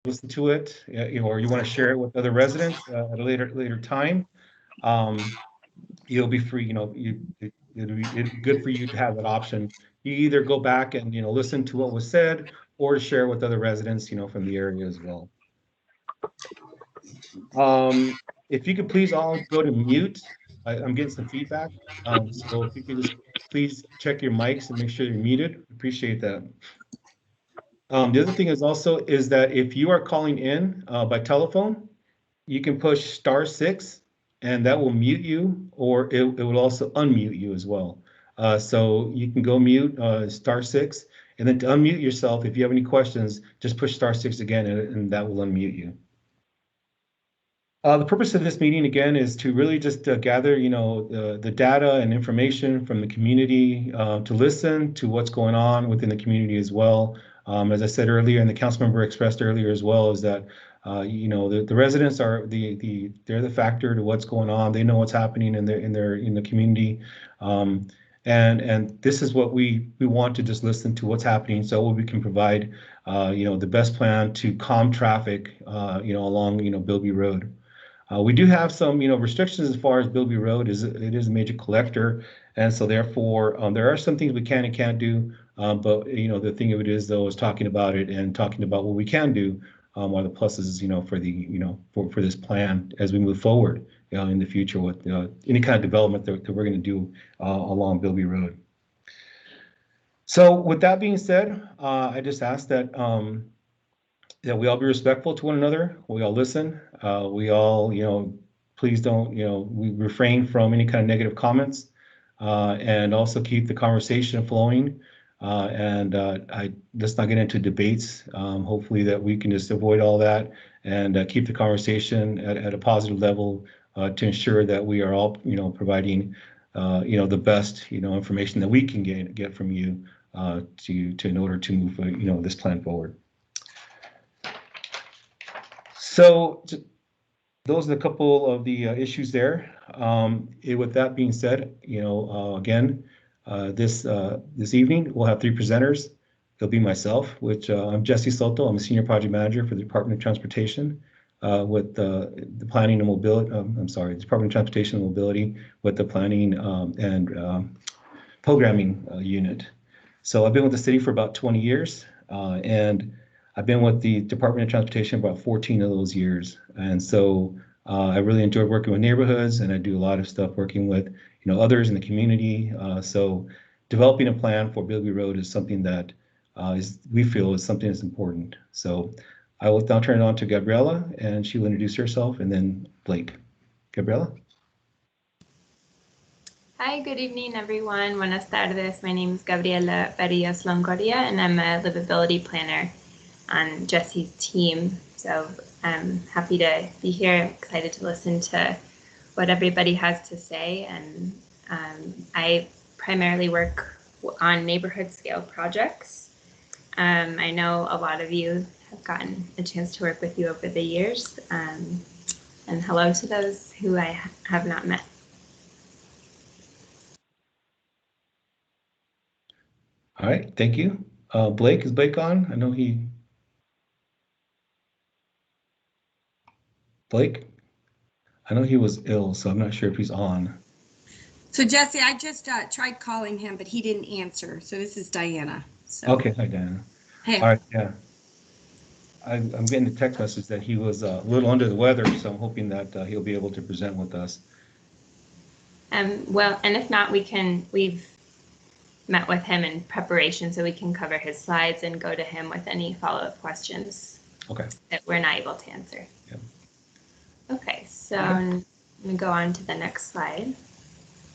listen to it, or you want to share it with other residents at a later time, you'll be free. It'll be good for you to have that option. You either go back and listen to what was said, or share with other residents from the area as well. If you could please all go to mute. I'm getting some feedback. So if you could just please check your mics and make sure you're muted. Appreciate that. The other thing is also is that if you are calling in by telephone, you can push *6 and that will mute you, or it will also unmute you as well. So you can go mute *6, and then to unmute yourself, if you have any questions, just push *6 again, and that will unmute you. The purpose of this meeting, again, is to really just gather, the data and information from the community, to listen to what's going on within the community as well. As I said earlier, and the council member expressed earlier as well, is that the residents are they're the factor to what's going on. They know what's happening in the community, and this is what we want to just listen to what's happening, so we can provide the best plan to calm traffic along Bilby Road. We do have some restrictions as far as Bilby Road. It is a major collector, and so therefore there are some things we can and can't do. But the thing of it is, though, is talking about it and talking about what we can do are the pluses for this plan as we move forward in the future with any kind of development that we're going to do along Bilby Road. So with that being said, I just ask that we all be respectful to one another. We all listen. We all, please don't, we refrain from any kind of negative comments, and also keep the conversation flowing. Let's not get into debates. Hopefully that we can just avoid all that and keep the conversation at a positive level to ensure that we are all, providing, the best, information that we can get from you in order to move, this plan forward. So those are a couple of the issues there. With that being said, again, this evening we'll have 3 presenters. It'll be myself, which I'm Jesse Soto. I'm a senior project manager for the Department of Transportation with the Planning and Mobility. The Department of Transportation and Mobility with the Planning and Programming unit. So I've been with the city for about 20 years, and I've been with the Department of Transportation about 14 of those years. And so I really enjoyed working with neighborhoods, and I do a lot of stuff working with others in the community. So developing a plan for Bilby Road is something that we feel is something that's important. So I will now turn it on to Gabriela, and she will introduce herself, and then Blake. Gabriela? Hi, good evening, everyone. Buenas tardes. My name is Gabriela Farias Longoria, and I'm a livability planner on Jesse's team. So I'm happy to be here. I'm excited to listen to what everybody has to say. And I primarily work on neighborhood scale projects. I know a lot of you have gotten a chance to work with you over the years. And hello to those who I have not met. All right, thank you. Blake, is Blake on? I know Blake? I know he was ill, so I'm not sure if he's on. So Jesse, I just tried calling him, but he didn't answer. So this is Diana. So. Okay, hi Diana. Hey. All right, yeah. I'm getting a text message that he was a little under the weather, so I'm hoping that he'll be able to present with us. Well, and if not, we've met with him in preparation, so we can cover his slides and go to him with any follow-up questions that we're not able to answer. Yeah. Okay, so I'm going to go on to the next slide.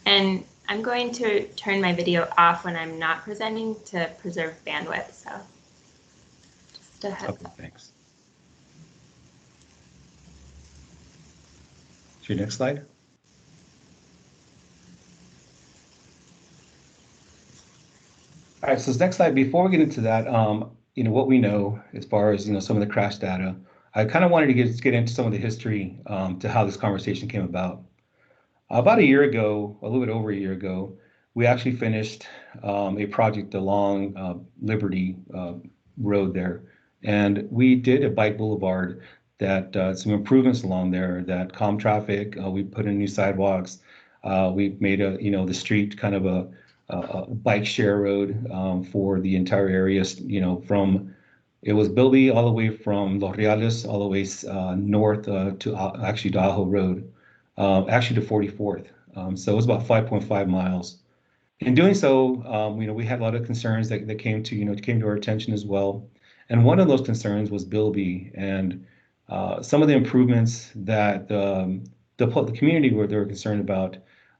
And I'm going to turn my video off when I'm not presenting to preserve bandwidth. So just a heads up. Thanks. Your next slide. All right, so this next slide, before we get into that, what we know as far as, some of the crash data, I kind of wanted to get into some of the history to how this conversation came about. About a year ago, a little bit over a year ago, we actually finished a project along Liberty Road there And we did a bike boulevard that some improvements along there that calm traffic. We put in new sidewalks. We made the street kind of a bike share road for the entire area, from it was Bilby all the way from Los Reales all the way north to actually Daho Road, actually to 44th. So it was about 5.5 miles. In doing so, we had a lot of concerns that came to our attention as well. And one of those concerns was Bilby and some of the improvements that the community were they were concerned about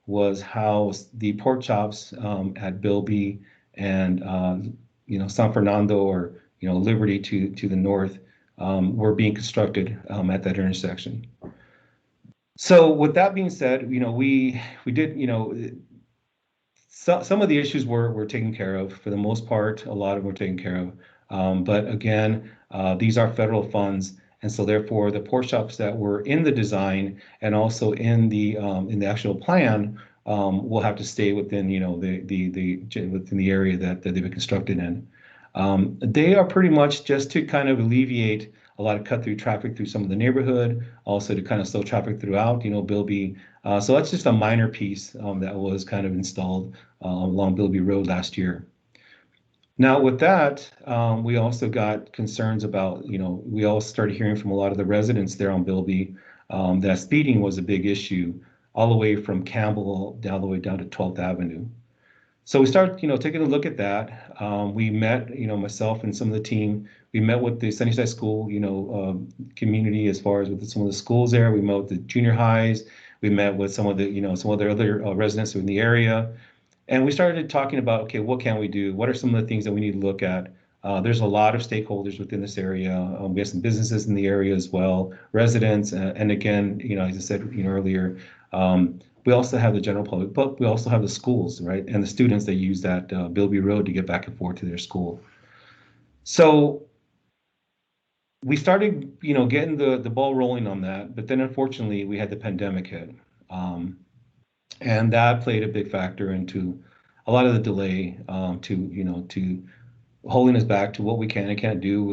was how the pork chops at Bilby and San Fernando or Liberty to the north were being constructed at that intersection. So with that being said, we did some of the issues were taken care of for the most part. A lot of them were taken care of. But again, these are federal funds, and so therefore the pork shops that were in the design and also in the actual plan will have to stay within within the area that they've been constructed in. They are pretty much just to kind of alleviate a lot of cut through traffic through some of the neighborhood, also to kind of slow traffic throughout, Bilby. So that's just a minor piece that was kind of installed along Bilby Road last year. Now with that, we also got concerns about, we all started hearing from a lot of the residents there on Bilby that speeding was a big issue all the way from Campbell all the way down to 12th Avenue. So we started, taking a look at that. We met, myself and some of the team. We met with the Sunnyside School, community as far as with some of the schools there. We met with the junior highs. We met with some of the, some of their other residents in the area, and we started talking about, okay, what can we do? What are some of the things that we need to look at? There's a lot of stakeholders within this area. We have some businesses in the area as well, residents, and again, as I said, earlier. We also have the general public, but we also have the schools, right? And the students that use that Bilby Road to get back and forth to their school. So we started, getting the ball rolling on that, but then unfortunately we had the pandemic hit. And that played a big factor into a lot of the delay to holding us back to what we can and can't do.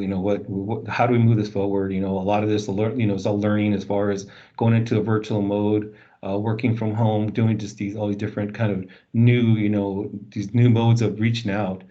How do we move this forward? A lot of this, it's all learning as far as going into a virtual mode, working from home, doing just all these different kind of new, these new modes of reaching out.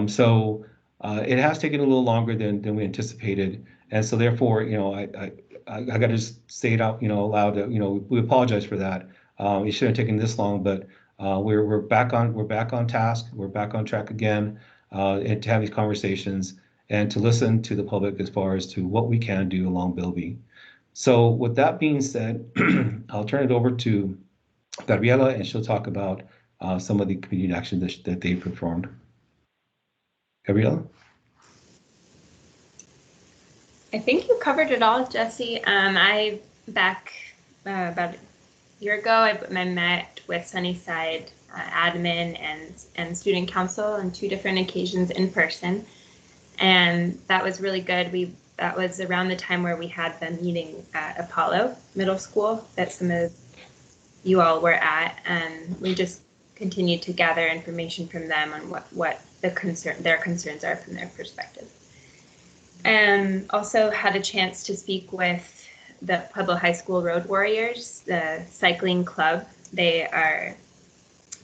So it has taken a little longer than we anticipated, and so therefore, I got to just say it out, aloud that we apologize for that. It shouldn't have taken this long, but we're back on task. We're back on track again, and to have these conversations and to listen to the public as far as to what we can do along Bilby. So with that being said, I'll turn it over to Gabriela, and she'll talk about some of the community actions that they performed. Gabriela? I think you covered it all, Jesse. I back about a year ago, I met with Sunnyside admin and student council on 2 different occasions in person, and that was really good. That was around the time where we had the meeting at Apollo Middle School that some of you all were at, and we just continued to gather information from them on what their concerns are from their perspective. And also had a chance to speak with the Pueblo High School Road Warriors, the cycling club. They are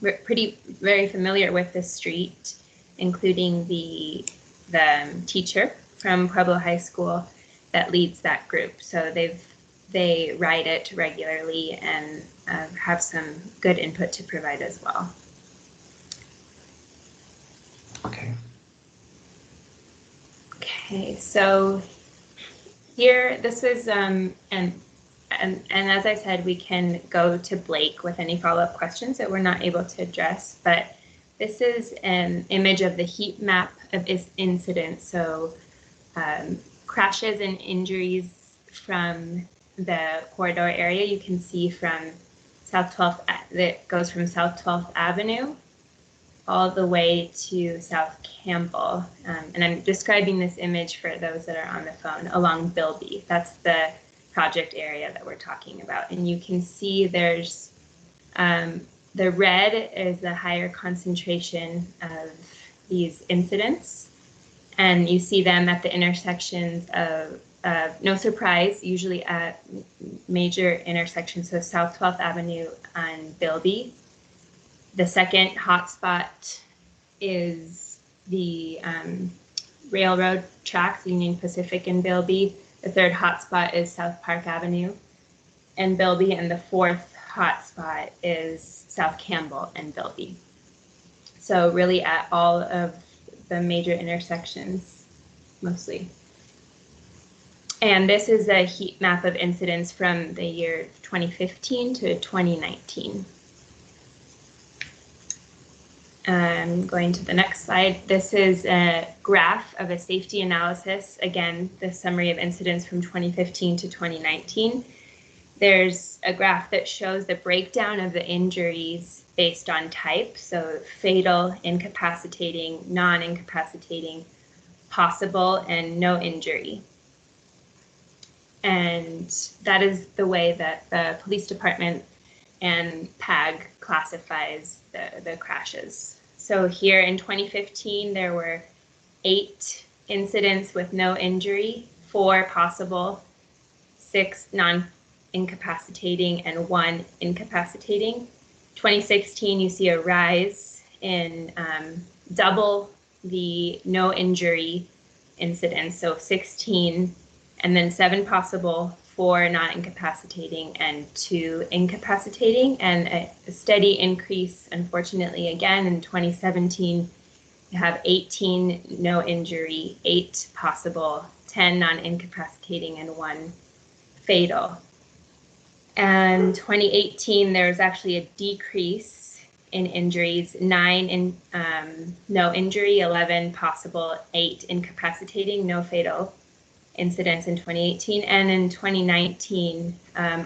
very familiar with the street, including the teacher from Pueblo High School that leads that group. So they ride it regularly and have some good input to provide as well. Okay. Okay, so here, this was, and as I said, we can go to Blake with any follow-up questions that we're not able to address, but this is an image of the heat map of incidents. So crashes and injuries from the corridor area, you can see from South 12th, that goes from South 12th Avenue all the way to South Campbell. And I'm describing this image for those that are on the phone along Bilby. That's the project area that we're talking about. And you can see there's the red is the higher concentration of these incidents. And you see them at the intersections of, no surprise, usually at major intersections, so South 12th Avenue and Bilby. The second hotspot is the railroad tracks, Union Pacific and Bilby. The third hotspot is South Park Avenue and Bilby, and the fourth hotspot is South Campbell and Bilby. So really at all of the major intersections, mostly. And this is a heat map of incidents from the year 2015 to 2019. Going to the next slide. This is a graph of a safety analysis. Again, the summary of incidents from 2015 to 2019. There's a graph that shows the breakdown of the injuries based on type, so fatal, incapacitating, non-incapacitating, possible, and no injury. And that is the way that the police department and PAG classifies the crashes. So here in 2015, there were 8 incidents with no injury, 4 possible, 6 non-incapacitating, and 1 incapacitating. 2016, you see a rise in double the no injury incidents, so 16, and then 7 possible, 4 non-incapacitating, and 2 incapacitating, and a steady increase, unfortunately, again in 2017, you have 18 no injury, 8 possible, 10 non-incapacitating, and 1 fatal. And 2018, there was actually a decrease in injuries, 9 in no injury, 11 possible, 8 incapacitating, no fatal incidents in 2018, and in 2019,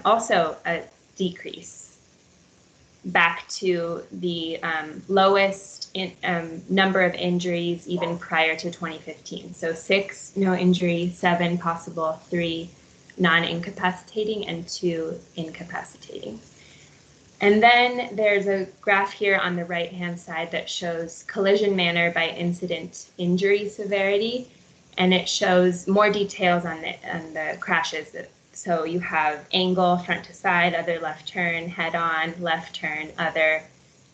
also a decrease back to the lowest number of injuries even prior to 2015. So 6 no injury, 7 possible, 3 non-incapacitating, and 2 incapacitating. And then there's a graph here on the right-hand side that shows collision manner by incident injury severity, and it shows more details on the crashes. So you have angle, front to side, other left turn, head on, left turn, other,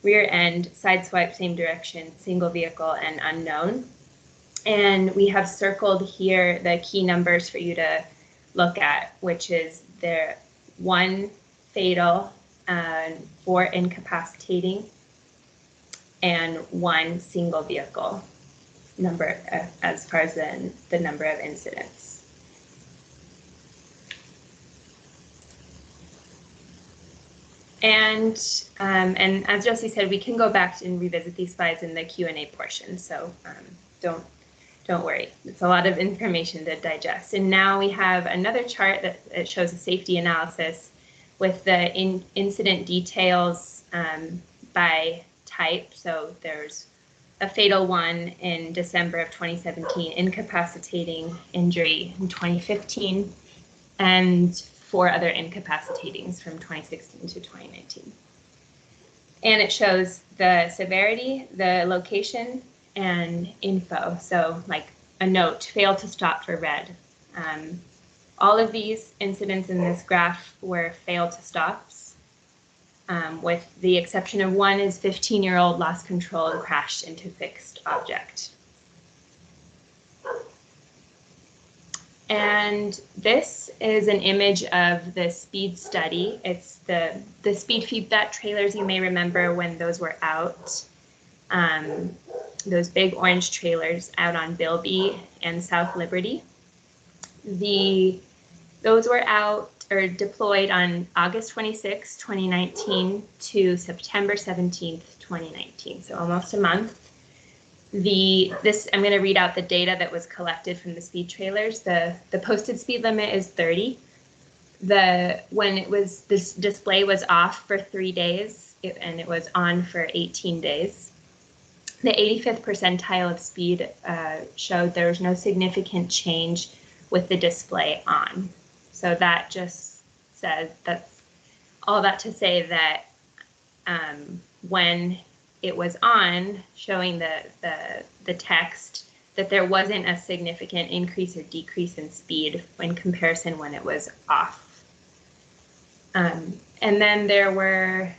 rear end, side swipe, same direction, single vehicle, and unknown. And we have circled here the key numbers for you to look at, which is the 1 fatal, 4 incapacitating, and 1 single vehicle number as far as the number of incidents. And as Josie said, we can go back and revisit these slides in the Q&A portion, so don't worry. It's a lot of information to digest. And now we have another chart that shows a safety analysis with the incident details by type. So there's a fatal one in December of 2017, incapacitating injury in 2015, and 4 other incapacitatings from 2016 to 2019. And it shows the severity, the location, and info. So like a note, failed to stop for red. All of these incidents in this graph were failed to stops, with the exception of 1 is 15-year-old lost control and crashed into fixed object. And this is an image of the speed study. It's the speed feedback trailers, you may remember when those were out. Those big orange trailers out on Bilby and South Liberty. Those were out or deployed on August 26, 2019 to September 17th, 2019, so almost a month. I'm going to read out the data that was collected from the speed trailers. The posted speed limit is 30. When this display was off for 3 days, and it was on for 18 days. The 85th percentile of speed showed there was no significant change with the display on. So that just says, that's all that to say that when it was on, showing the text that there wasn't a significant increase or decrease in speed in comparison when it was off. And then there were,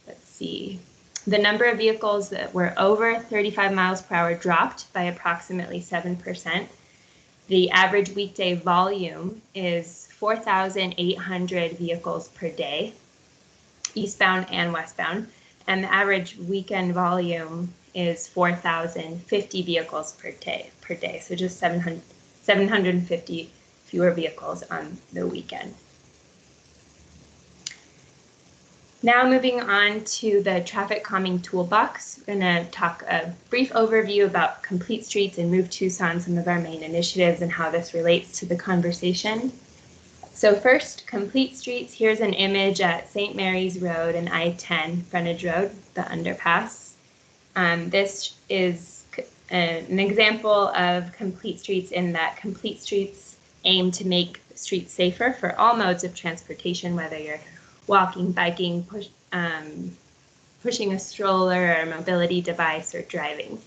let's see, the number of vehicles that were over 35 miles per hour dropped by approximately 7%. The average weekday volume is 4,800 vehicles per day, eastbound and westbound, and the average weekend volume is 4,050 vehicles per day. So just 750 fewer vehicles on the weekend. Now moving on to the traffic calming toolbox, we're going to talk a brief overview about Complete Streets and Move Tucson, some of our main initiatives and how this relates to the conversation. So first, Complete Streets, here's an image at St. Mary's Road and I-10 frontage road, the underpass. This is an example of Complete Streets in that Complete Streets aim to make streets safer for all modes of transportation, whether you're walking, biking, pushing a stroller or a mobility device, or driving.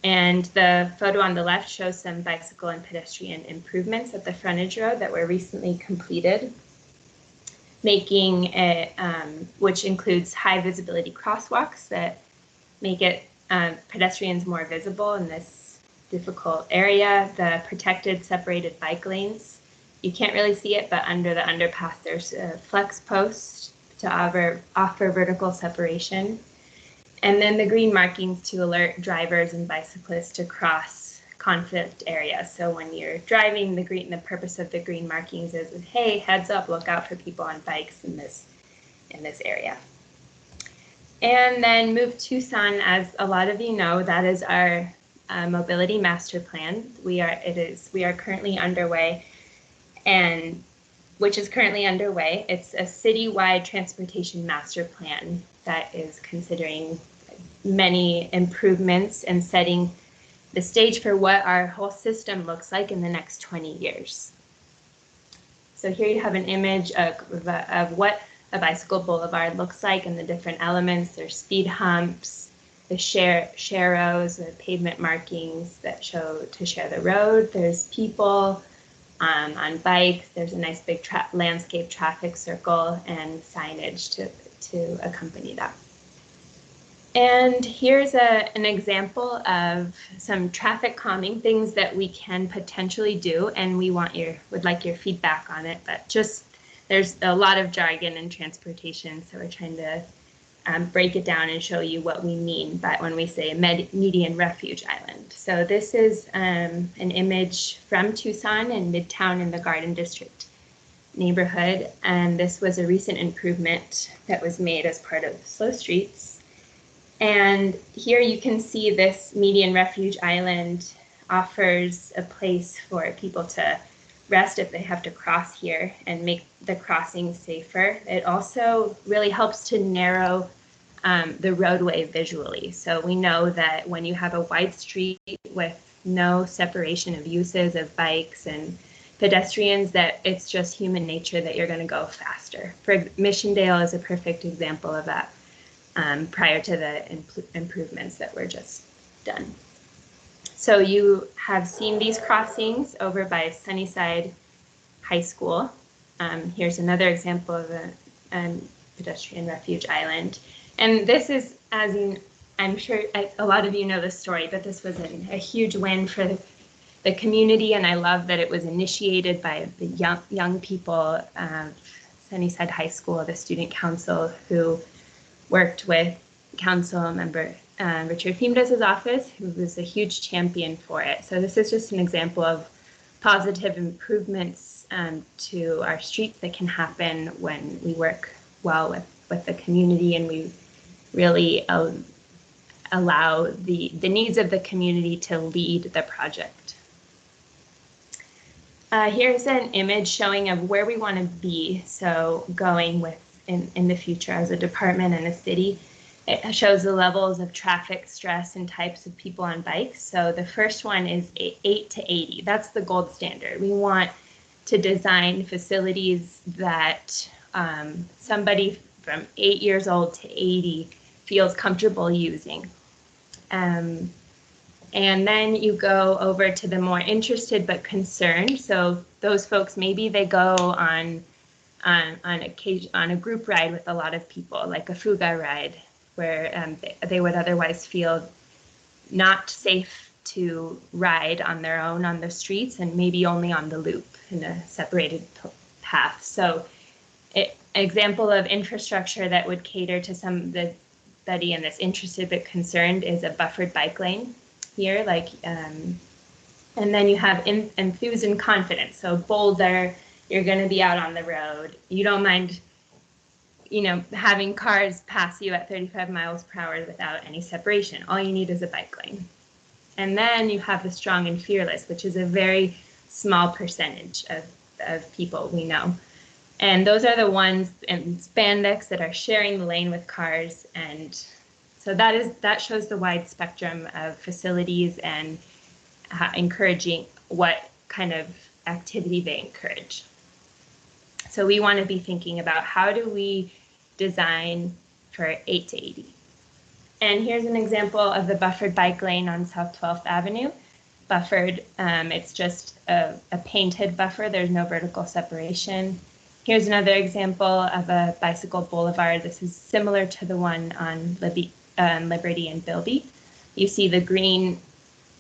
And the photo on the left shows some bicycle and pedestrian improvements at the frontage road that were recently completed, making it, which includes high visibility crosswalks that make it pedestrians more visible in this difficult area, the protected separated bike lanes. You can't really see it, but under the underpass, there's a flex post to offer vertical separation. And then the green markings to alert drivers and bicyclists to cross conflict areas. So when you're driving, the purpose of the green markings is, hey, heads up, look out for people on bikes in this area. And then Move Tucson, as a lot of you know, that is our mobility master plan. We are currently underway. And which is currently underway. It's a citywide transportation master plan that is considering many improvements and setting the stage for what our whole system looks like in the next 20 years. So here you have an image of what a bicycle boulevard looks like and the different elements. There's speed humps, the sharrows, the pavement markings that show to share the road. There's people on bikes. There's a nice big landscape traffic circle and signage to accompany that. And here's an example of some traffic calming things that we can potentially do, and we would like your feedback on it. But just there's a lot of jargon in transportation, so we're trying to break it down and show you what we mean by when we say median refuge island. So this is an image from Tucson in Midtown in the Garden District neighborhood, and this was a recent improvement that was made as part of Slow Streets. And here you can see this median refuge island offers a place for people to rest if they have to cross here and make the crossing safer. It also really helps to narrow the roadway visually. So we know that when you have a wide street with no separation of uses of bikes and pedestrians, that it's just human nature that you're going to go faster. Missiondale is a perfect example of that prior to the improvements that were just done. So you have seen these crossings over by Sunnyside High School. Here's another example of a pedestrian refuge island. And this is, I'm sure a lot of you know this story, but this was a huge win for the community, and I love that it was initiated by the young people of Sunnyside High School, the student council, who worked with council member Richard Fiemdes' office, who was a huge champion for it. So this is just an example of positive improvements to our streets that can happen when we work well with the community and we really allow the needs of the community to lead the project. Here's an image showing of where we want to be, so going with in the future as a department and a city. It shows the levels of traffic stress and types of people on bikes. So the first one is 8 to 80. That's the gold standard. We want to design facilities that somebody from 8 years old to 80 feels comfortable using. And then you go over to the more interested but concerned. So those folks, maybe they go on a group ride with a lot of people, like a fuga ride, where they would otherwise feel not safe to ride on their own on the streets and maybe only on the loop in a separated path. So example of infrastructure that would cater to somebody in this interested but concerned is a buffered bike lane here, and then you have enthused and confident. So bolder, you're going to be out on the road. You don't mind, having cars pass you at 35 miles per hour without any separation. All you need is a bike lane. And then you have the strong and fearless, which is a very small percentage of people we know. And those are the ones in spandex that are sharing the lane with cars. And so that shows the wide spectrum of facilities and encouraging what kind of activity they encourage. So we want to be thinking about how do we design for 8 to 80. And here's an example of the buffered bike lane on South 12th Avenue. Buffered, it's just a painted buffer. There's no vertical separation. Here's another example of a bicycle boulevard. This is similar to the one on Liberty and Bilby. You see the green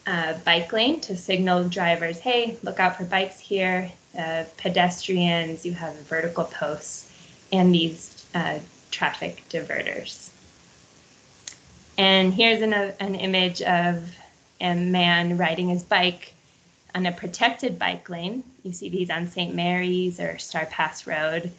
bike lane to signal drivers, hey, look out for bikes here, pedestrians, you have vertical posts, and these traffic diverters. And here's an image of a man riding his bike on a protected bike lane. You see these on St. Mary's or Star Pass Road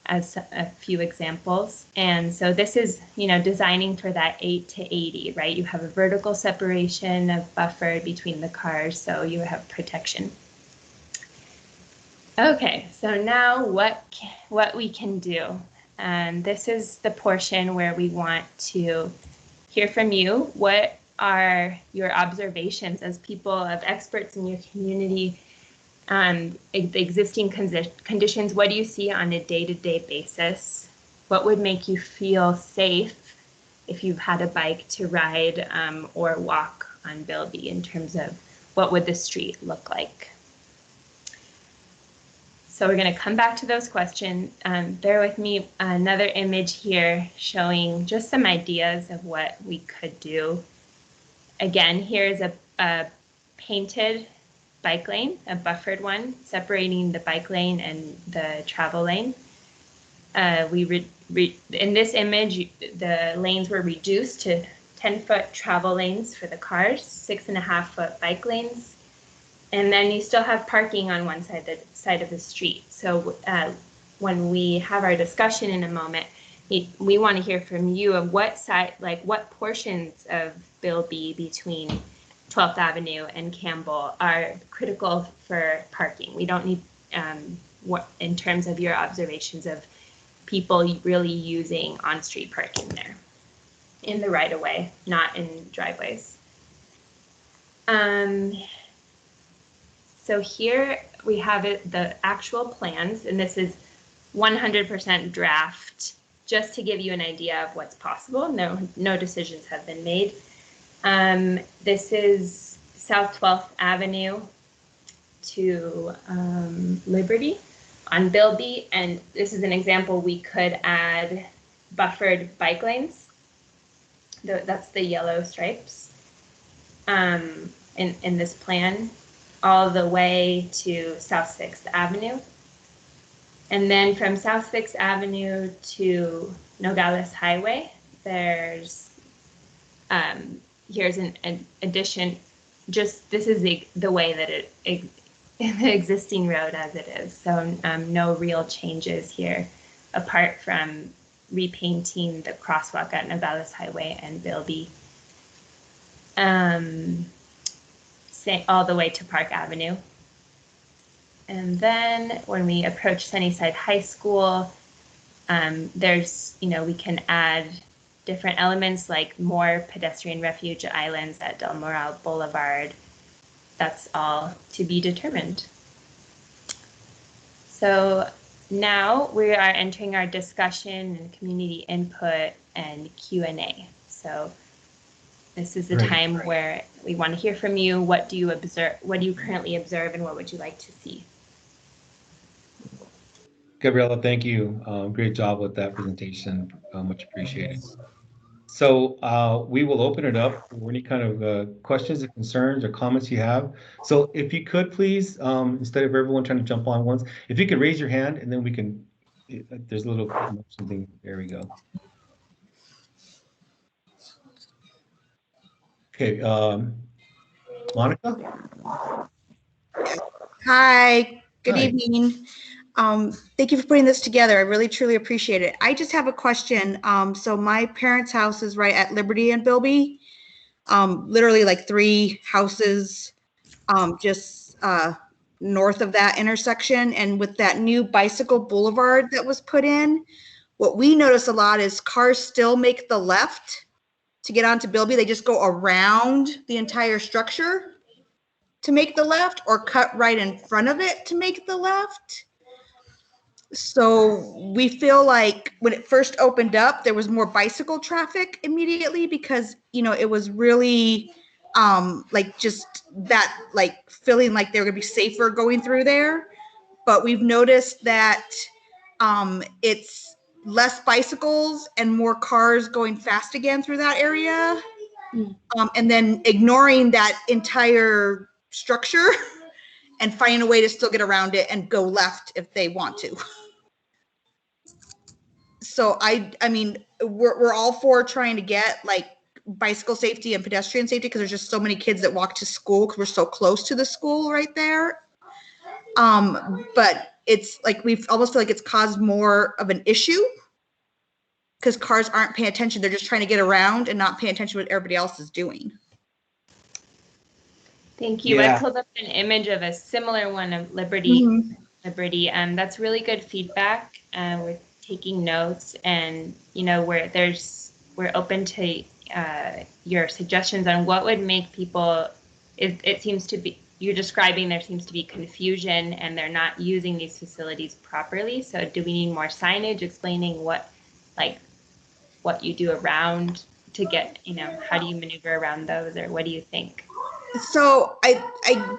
as a few examples. And so this is, designing for that 8 to 80, right? You have a vertical separation of buffer between the cars, so you have protection. Okay, so now what we can do. And this is the portion where we want to hear from you. What are your observations as people of experts in your community, the existing conditions? What do you see on a day-to-day basis? What would make you feel safe if you've had a bike to ride or walk on Bilby, in terms of what would the street look like? So we're going to come back to those questions. Bear with me, another image here showing just some ideas of what we could do. Again, here's a painted bike lane, a buffered one, separating the bike lane and the travel lane. In this image, the lanes were reduced to 10-foot travel lanes for the cars, 6.5-foot bike lanes. And then you still have parking on one side of the street. So when we have our discussion in a moment, we want to hear from you of what side, what portions of Bilby between 12th Avenue and Campbell are critical for parking. We don't need, what in terms of your observations of people really using on-street parking there in the right-of-way, not in driveways. So here we have the actual plans, and this is 100% draft, just to give you an idea of what's possible. No decisions have been made. This is South 12th Avenue to Liberty on Bilby, and this is an example. We could add buffered bike lanes. That's the yellow stripes in this plan, all the way to South 6th Avenue. And then from South 6th Avenue to Nogales Highway, there's, here's an addition, just this is the way that the existing road as it is. So no real changes here, apart from repainting the crosswalk at Nogales Highway and Bilby. All the way to Park Avenue. And then when we approach Sunnyside High School, there's, we can add different elements like more pedestrian refuge islands at Del Moral Boulevard. That's all to be determined. So now we are entering our discussion and community input and Q&A. So This is the Great. time where we want to hear from you. What do you observe? What do you currently observe, and what would you like to see? Gabriella, thank you. Great job with that presentation. Much appreciated. So we will open it up for any kind of questions or concerns or comments you have. So if you could please, instead of everyone trying to jump on once, if you could raise your hand and then we can, there's a little promotion thing. There we go. Okay, Monica? Hi, good Hi. evening. Thank you for putting this together. I really truly appreciate it. I just have a question. So my parents' house is right at Liberty and Bilby. Literally like 3 houses just north of that intersection. And with that new bicycle boulevard that was put in, what we notice a lot is cars still make the left to get onto Bilby. They just go around the entire structure to make the left, or cut right in front of it to make the left. So we feel like when it first opened up, there was more bicycle traffic immediately because, it was really like just that, like feeling like they're gonna be safer going through there. But we've noticed that it's less bicycles and more cars going fast again through that area. And then ignoring that entire structure and finding a way to still get around it and go left if they want to. So I mean, we're all for trying to get like bicycle safety and pedestrian safety because there's just so many kids that walk to school because we're so close to the school right there. But it's like we almost feel like it's caused more of an issue because cars aren't paying attention. They're just trying to get around and not paying attention to what everybody else is doing. Thank you. Yeah. I pulled up an image of a similar one of Liberty. Liberty, and that's really good feedback. We're taking notes, and we're open to your suggestions on what would make people. It seems to be you're describing there seems to be confusion, and they're not using these facilities properly. So, do we need more signage explaining what you do around to get how do you maneuver around those, or what do you think? So I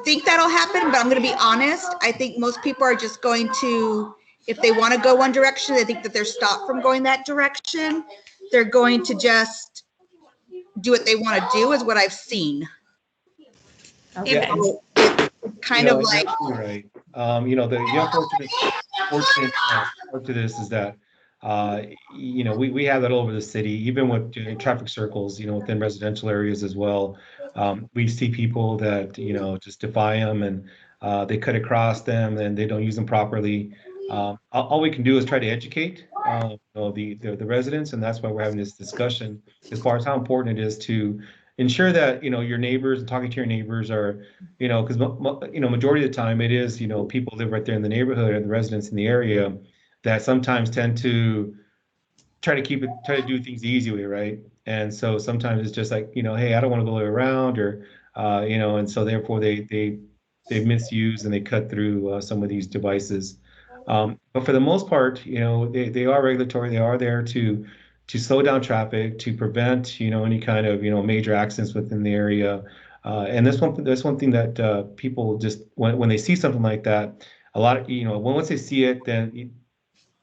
think that'll happen, but I'm going to be honest. I think most people are just going to, if they want to go one direction, they think that they're stopped from going that direction. They're going to just do what they want to do is what I've seen. Okay. So it's kind of like, you're right. The unfortunate part to this is that we have that all over the city, even with traffic circles, within residential areas as well. We see people that, just defy them and they cut across them and they don't use them properly. All we can do is try to educate the residents, and that's why we're having this discussion as far as how important it is to ensure that your neighbors and talking to your neighbors are because majority of the time it is people live right there in the neighborhood and the residents in the area that sometimes tend to try to do things the easy way, right? And so sometimes it's just like, hey, I don't want to go around, or and so therefore they misuse and they cut through some of these devices. But for the most part, they are regulatory. They are there to slow down traffic, to prevent any kind of major accidents within the area. And that's one thing that people just when they see something like that, a lot of once they see it, then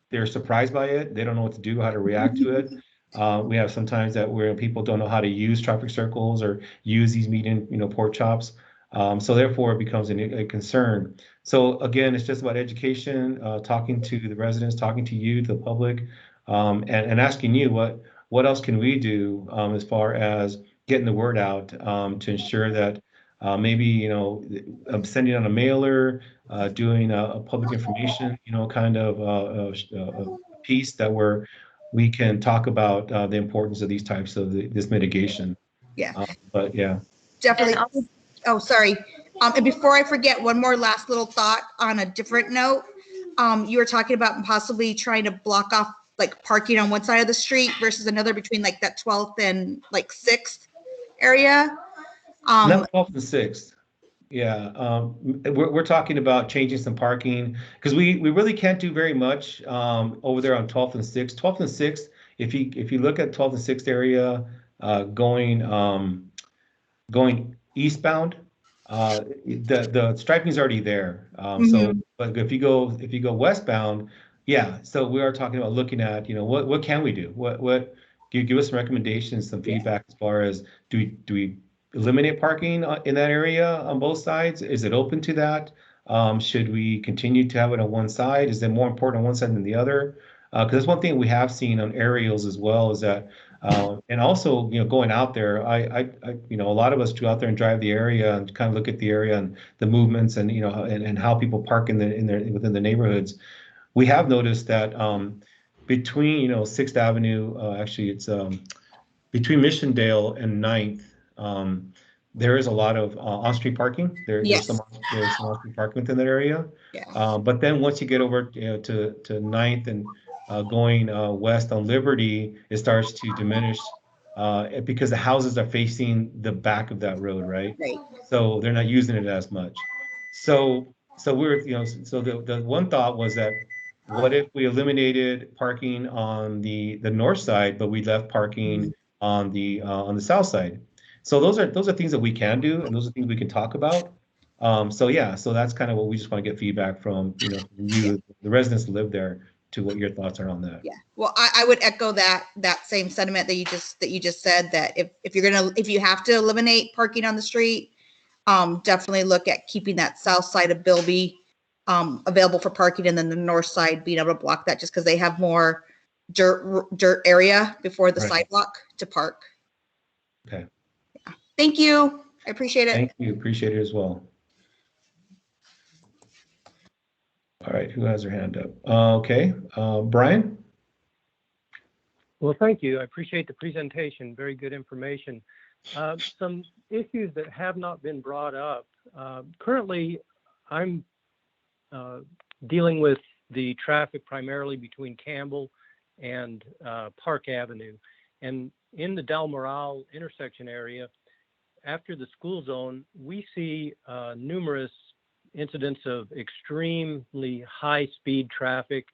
they're surprised by it. They don't know what to do, how to react to it. We have sometimes that where people don't know how to use traffic circles or use these median, pork chops. So therefore, it becomes a concern. So again, it's just about education, talking to the residents, talking to you, the public, and asking you what else can we do as far as getting the word out to ensure that maybe sending out a mailer, doing a public information, kind of piece that where we can talk about the importance of these types of this mitigation. yeah, But yeah. definitely. Also, Oh, sorry. And before I forget, one more last little thought on a different note. You were talking about possibly trying to block off like parking on one side of the street versus another between like that 12th and like 6th area. Not 12th and 6th. Yeah, we're talking about changing some parking because we really can't do very much over there on 12th and 6th. 12th and 6th, if you look at 12th and 6th area, going eastbound, the striping is already there. So, Mhm. but if you go westbound, yeah. So we are talking about looking at, what can we do? What give us some recommendations, some Yeah. feedback as far as do we eliminate parking in that area on both sides? Is it open to that? Should we continue to have it on one side? Is it more important on one side than the other? Because that's one thing we have seen on aerials as well is that and also, going out there, a lot of us go out there and drive the area and kind of look at the area and the movements and, and how people park within the neighborhoods. We have noticed that between, Sixth Avenue, actually it's between Missiondale and Ninth, there is a lot of on-street parking. Yes. There's some on-street parking within that area. Yeah. But then once you get over, to Ninth and going west on Liberty, it starts to diminish because the houses are facing the back of that road, right? Right. So they're not using it as much. So we're, so the one thought was that what if we eliminated parking on the north side, but we left parking on the south side? So those are things that we can do, and those are things we can talk about. So yeah, so that's kind of what we just want to get feedback from, from Yeah. you, the residents who live there, to what your thoughts are on that. Yeah. Well, I would echo that same sentiment that you just said, that if you have to eliminate parking on the street, definitely look at keeping that south side of Bilby available for parking, and then the north side being able to block that, just because they have more dirt area before the Right. sidewalk to park. Okay. Thank you. I appreciate it. Thank you. Appreciate it as well. All right. Who has their hand up? Okay. Brian? Well, thank you. I appreciate the presentation. Very good information. Some issues that have not been brought up. Currently, I'm dealing with the traffic primarily between Campbell and Park Avenue. And in the Del Moral intersection area, after the school zone, we see numerous incidents of extremely high speed traffic,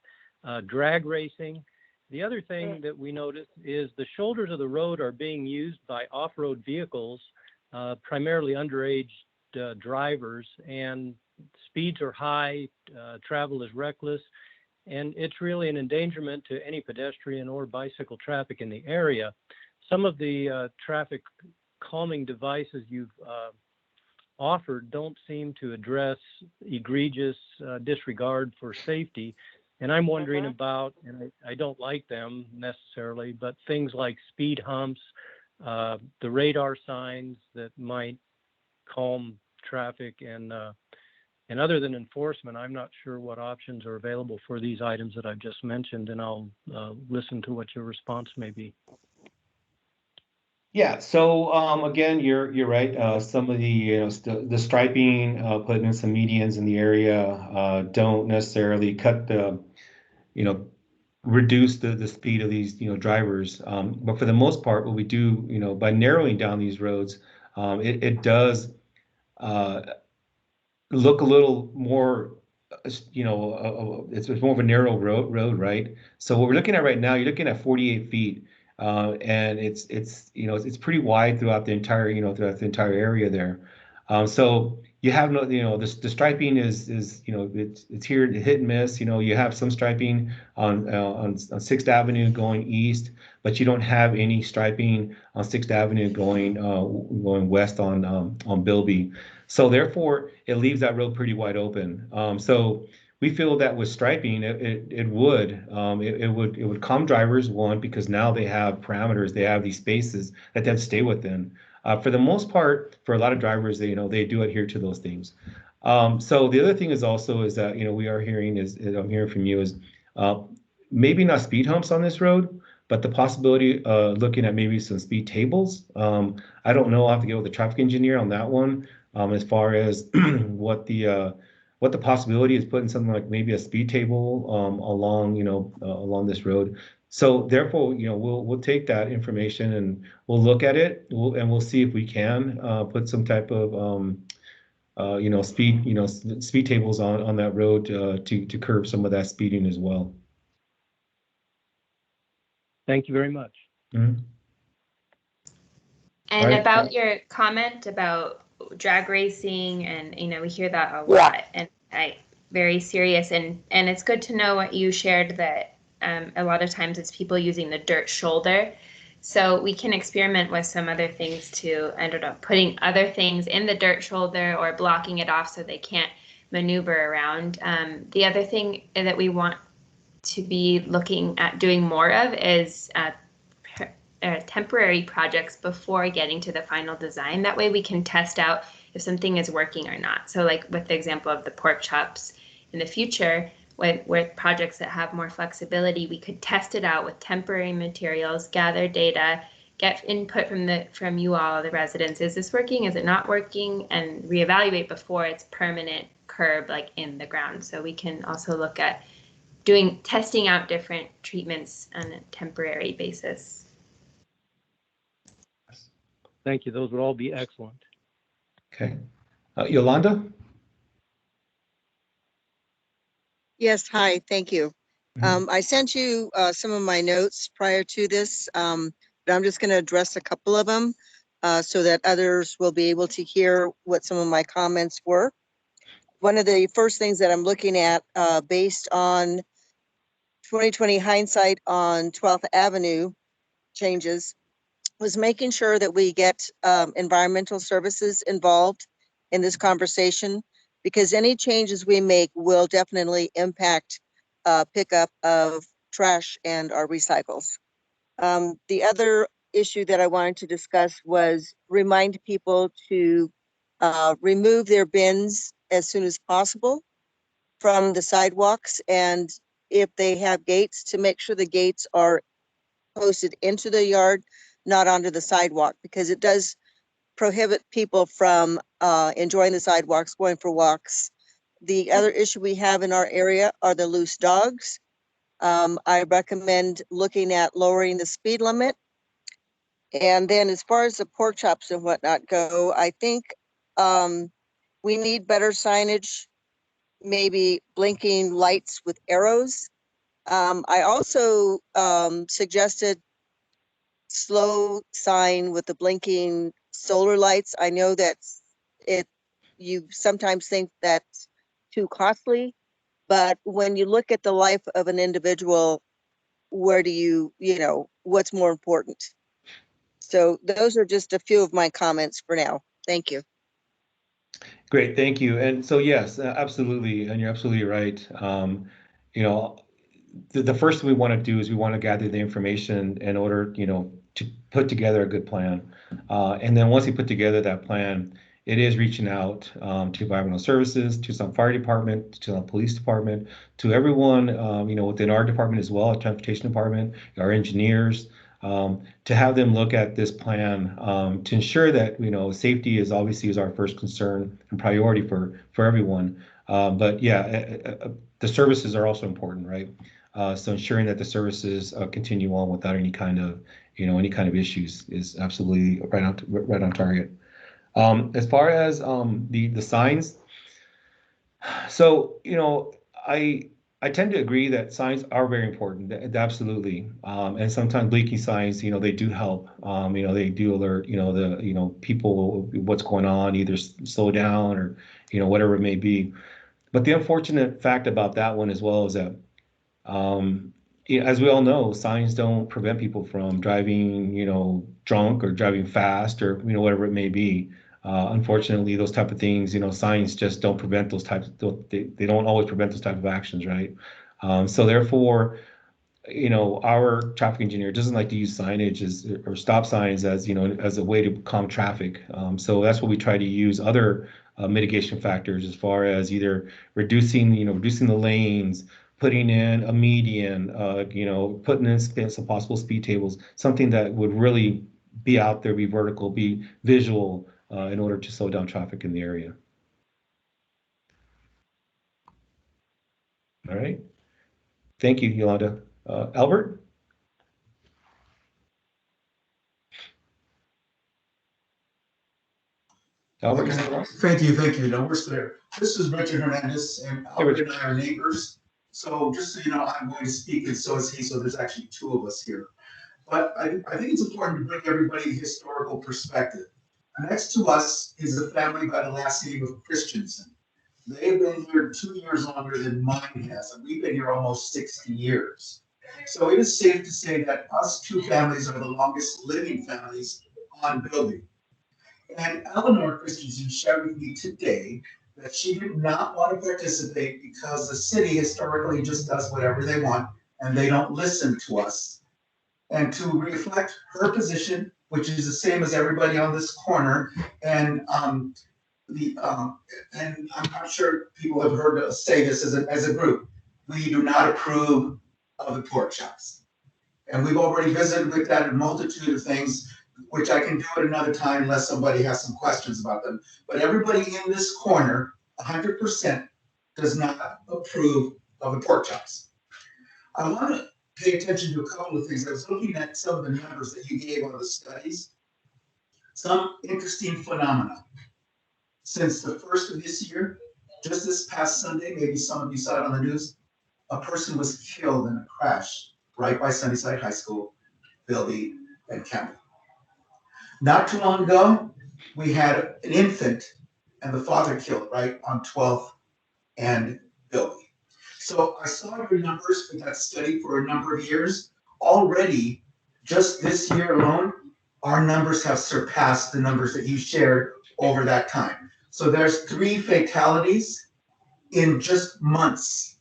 drag racing. The other thing that we notice is the shoulders of the road are being used by off-road vehicles, primarily underage drivers, and speeds are high, travel is reckless, and it's really an endangerment to any pedestrian or bicycle traffic in the area. Some of the traffic calming devices you've offered don't seem to address egregious disregard for safety. And I'm wondering about, and I don't like them necessarily, but things like speed humps, the radar signs that might calm traffic, and other than enforcement, I'm not sure what options are available for these items that I've just mentioned, and I'll listen to what your response may be. Yeah, so again, you're right. Some of the striping, putting in some medians in the area, don't necessarily reduce the speed of these drivers. But for the most part, what we do, by narrowing down these roads, it does look a little more, it's more of a narrow road, right? So what we're looking at right now, you're looking at 48 feet. And it's pretty wide throughout the entire area there. So you have no, the striping is it's here to hit and miss. You have some striping on Sixth Avenue going east, but you don't have any striping on Sixth Avenue going west on Bilby. So therefore, it leaves that road pretty wide open. So we feel that with striping, it would calm drivers, one, because now they have parameters, they have these spaces that they have to stay within. For the most part, for a lot of drivers, they do adhere to those things. So the other thing is also is that we are hearing I'm hearing from you is maybe not speed humps on this road, but the possibility looking at maybe some speed tables. I don't know. I'll have to get with the traffic engineer on that one as far as what the possibility is putting something like maybe a speed table along this road. So therefore, we'll take that information and we'll look at it, and we'll see if we can put some type of speed tables on that road to curb some of that speeding as well. Thank you very much. Mm-hmm. And Right. about your comment about drag racing, and we hear that a lot, and very serious, and it's good to know what you shared, that a lot of times it's people using the dirt shoulder. So we can experiment with some other things too. I don't know, putting other things in the dirt shoulder or blocking it off so they can't maneuver around. The other thing that we want to be looking at doing more of is temporary projects before getting to the final design. That way we can test out if something is working or not. So like with the example of the pork chops, in the future, with projects that have more flexibility, we could test it out with temporary materials, gather data, get input from you all, the residents. Is this working? Is it not working? And reevaluate before it's permanent curb like in the ground. So we can also look at testing out different treatments on a temporary basis. Thank you. Those would all be excellent. Okay. Yolanda? Yes, hi, thank you. Mhm. I sent you some of my notes prior to this, but I'm just going to address a couple of them so that others will be able to hear what some of my comments were. One of the first things that I'm looking at based on 2020 hindsight on 12th Avenue changes was making sure that we get environmental services involved in this conversation, because any changes we make will definitely impact pickup of trash and our recycles. The other issue that I wanted to discuss was remind people to remove their bins as soon as possible from the sidewalks, and if they have gates, to make sure the gates are posted into the yard, not onto the sidewalk, because it does prohibit people from enjoying the sidewalks, going for walks. The other issue we have in our area are the loose dogs. I recommend looking at lowering the speed limit. And then as far as the pork chops and whatnot go, I think we need better signage, maybe blinking lights with arrows. I also suggested slow sign with the blinking solar lights. I know that you sometimes think that's too costly, but when you look at the life of an individual, where do you what's more important? So those are just a few of my comments for now. Thank you. Great, thank you. And so yes, absolutely, and you're absolutely right. You know, the first thing we want to do is we want to gather the information in order, to put together a good plan. And then once we put together that plan, it is reaching out to environmental services, to some fire department, to some police department, to everyone, within our department as well, our transportation department, our engineers, to have them look at this plan to ensure that safety is obviously our first concern and priority for everyone. But yeah, the services are also important, right? So ensuring that the services continue on without any kind of issues is absolutely right on target. As far as the signs, so I tend to agree that signs are very important. Absolutely, and sometimes blinking signs, they do help. They do alert people what's going on, either slow down or whatever it may be. But the unfortunate fact about that one as well is that as we all know, signs don't prevent people from driving, drunk or driving fast or, whatever it may be. Unfortunately, those type of things, signs just don't prevent those types. They don't always prevent those type of actions, right? So therefore, our traffic engineer doesn't like to use signage or stop signs as as a way to calm traffic. So that's what we try to use other mitigation factors as far as either reducing the lanes, putting in a median, putting in some possible speed tables, something that would really be out there, be vertical, be visual, in order to slow down traffic in the area. All right. Thank you, Yolanda. Albert? Albert? Okay. Thank you. No, we're there. This is Richard Hernandez, and Albert and I are neighbors. So just so you know, I'm going to speak, and so is he. So there's actually two of us here. But I think it's important to bring everybody a historical perspective. Next to us is a family by the last name of Christensen. They've been here 2 years longer than mine has, and we've been here almost 60 years. So it is safe to say that us two families are the longest living families on Bilby. And Eleanor Christensen shared with me today that she did not want to participate because the city historically just does whatever they want and they don't listen to us. And to reflect her position, which is the same as everybody on this corner, and and I'm sure people have heard us say this as a group, we do not approve of the pork chops. And we've already visited with that in a multitude of things, which I can do at another time unless somebody has some questions about them. But everybody in this corner, 100%, does not approve of the pork chops. I want to pay attention to a couple of things. I was looking at some of the numbers that you gave on the studies. Some interesting phenomena. Since the first of this year, just this past Sunday, maybe some of you saw it on the news, a person was killed in a crash right by Sunnyside High School, Bilby, and Campbell. Not too long ago, we had an infant and the father killed right on 12th and Bilby. So I saw your numbers for that study for a number of years. Already, just this year alone, our numbers have surpassed the numbers that you shared over that time. So there's 3 fatalities in just months.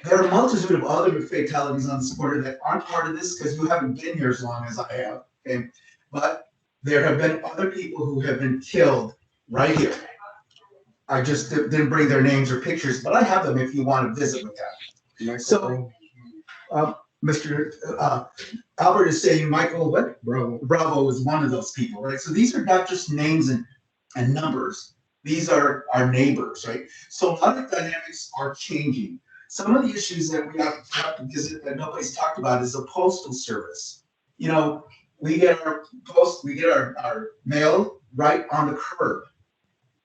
There are a multitude of other fatalities on this border that aren't part of this because you haven't been here as long as I have. Okay? But there have been other people who have been killed right here. I just didn't bring their names or pictures, but I have them if you want to visit with that. So, Mr. Albert is saying Michael what? Bravo is one of those people, right? So these are not just names and numbers. These are our neighbors, right? So a lot of dynamics are changing. Some of the issues that we have to visit that nobody's talked about is the postal service. You know, we get our our mail right on the curb,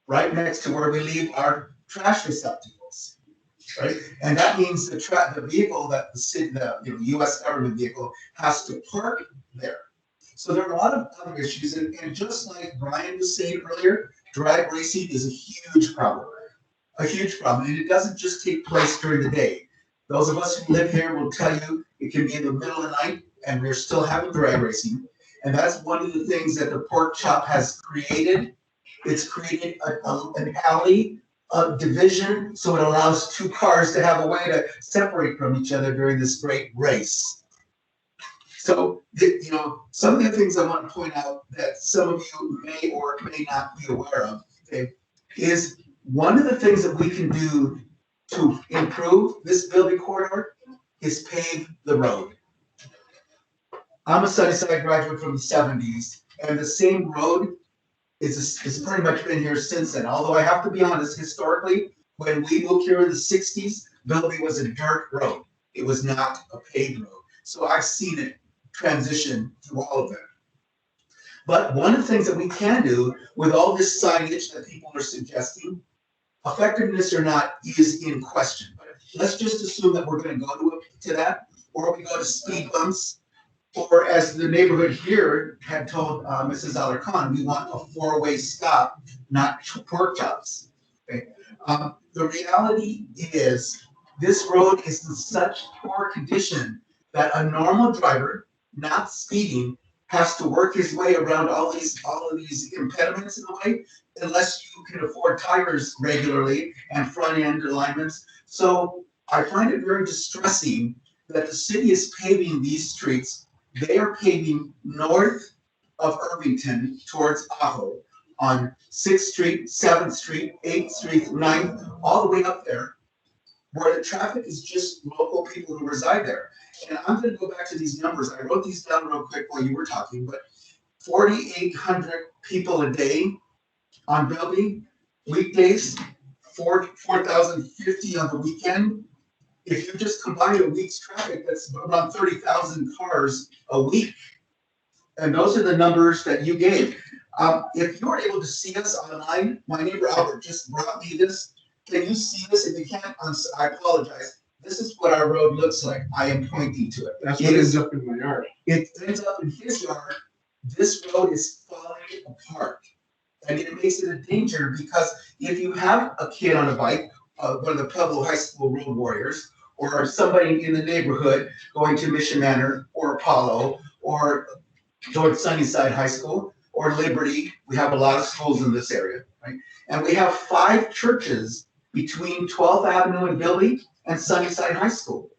right next to where we leave our trash receptacles, right? And that means the vehicle that the city, the U.S. government vehicle has to park there. So there are a lot of other issues, and just like Brian was saying earlier, drag racing is a huge problem, and it doesn't just take place during the day. Those of us who live here will tell you it can be in the middle of the night, and we're still having drag racing, and that's one of the things that the pork chop has created. It's created an alley, a division, so it allows 2 cars to have a way to separate from each other during this great race. So, some of the things I want to point out that some of you may or may not be aware of, okay, is one of the things that we can do to improve this Bilby corridor is pave the road. I'm a Sunnyside graduate from the 70s, and the same road is pretty much been here since then. Although I have to be honest, historically, when we moved here in the 60s, Bilby was a dirt road. It was not a paved road. So I've seen it transition through all of that. But one of the things that we can do with all this signage that people are suggesting, effectiveness or not, is in question. But let's just assume that we're going to go to that, or we go to speed bumps, or as the neighborhood here had told Mrs. Alarcon, we want a 4-way stop, not pork chops. Okay? The reality is this road is in such poor condition that a normal driver, not speeding, has to work his way around all of these impediments in a way, unless you can afford tires regularly and front end alignments. So I find it very distressing that the city is paving these streets. They are paving north of Irvington towards Ajo on 6th Street, 7th Street, 8th Street, 9th, all the way up there, where the traffic is just local people who reside there. And I'm going to go back to these numbers. I wrote these down real quick while you were talking, but 4,800 people a day on Bilby, weekdays, 4,050 on the weekend. If you just combine a week's traffic, that's around 30,000 cars a week. And those are the numbers that you gave. If you're able to see us online, my neighbor Albert just brought me this. Can you see this? If you can't, I apologize. This is what our road looks like. I am pointing to it. That's what ends up in my yard. It ends up in his yard. This road is falling apart. And it makes it a danger because if you have a kid on a bike, one of the Pueblo High School road warriors, or somebody in the neighborhood going to Mission Manor or Apollo or towards Sunnyside High School or Liberty, we have a lot of schools in this area, right? And we have 5 churches between 12th Avenue and Bilby and Sunnyside High School.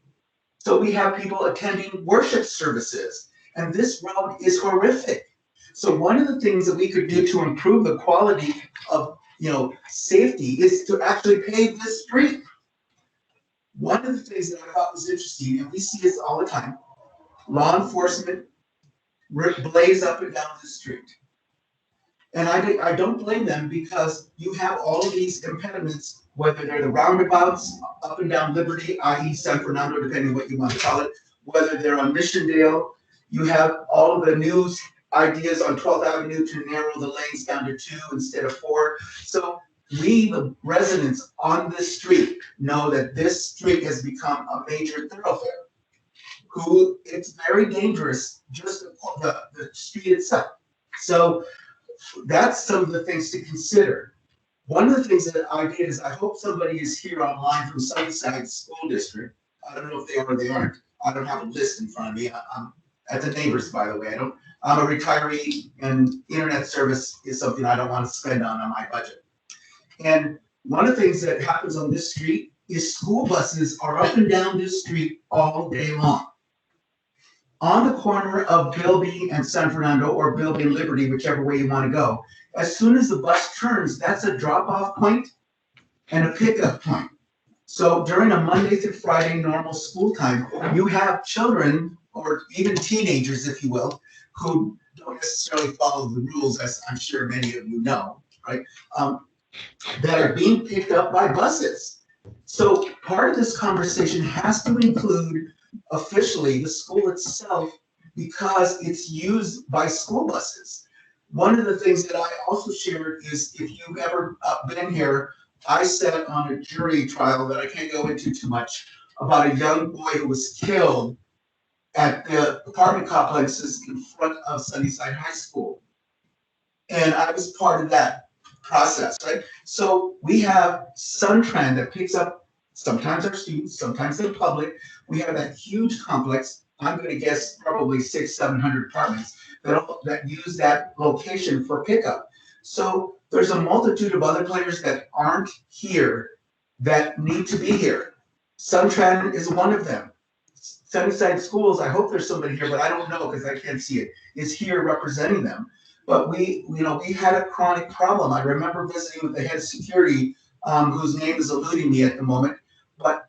So we have people attending worship services, and this road is horrific. So one of the things that we could do to improve the quality of, safety is to actually pave this street. One of the things that I thought was interesting, and we see this all the time, law enforcement blaze up and down the street. And I don't blame them because you have all of these impediments, whether they're the roundabouts up and down Liberty, i.e. San Fernando, depending on what you want to call it, whether they're on Missiondale, you have all of the news ideas on 12th Avenue to narrow the lanes down to 2 instead of 4. So we, the residents on this street, know that this street has become a major thoroughfare. It's very dangerous, just the street itself. So that's some of the things to consider. One of the things that I did is I hope somebody is here online from Sunnyside School District. I don't know if they are or they aren't. I don't have a list in front of me. I'm at the neighbors, by the way. I'm a retiree, and internet service is something I don't want to spend on my budget. And one of the things that happens on this street is school buses are up and down this street all day long. On the corner of Bilby and San Fernando, or Bilby and Liberty, whichever way you want to go, as soon as the bus turns, that's a drop-off point and a pickup point. So during a Monday through Friday normal school time, you have children, or even teenagers, if you will, who don't necessarily follow the rules, as I'm sure many of you know, right? That are being picked up by buses. So part of this conversation has to include officially the school itself, because it's used by school buses. One of the things that I also shared is, if you've ever been here, I sat on a jury trial that I can't go into too much about a young boy who was killed at the apartment complexes in front of Sunnyside High School. And I was part of that process, right? So we have Suntran that picks up sometimes our students, sometimes the public. We have that huge complex. I'm going to guess probably 600-700 apartments that use that location for pickup. So there's a multitude of other players that aren't here that need to be here. Suntran is one of them. Sunnyside Schools, I hope there's somebody here, but I don't know because I can't see it, is here representing them. But we had a chronic problem. I remember visiting with the head security, whose name is eluding me at the moment, but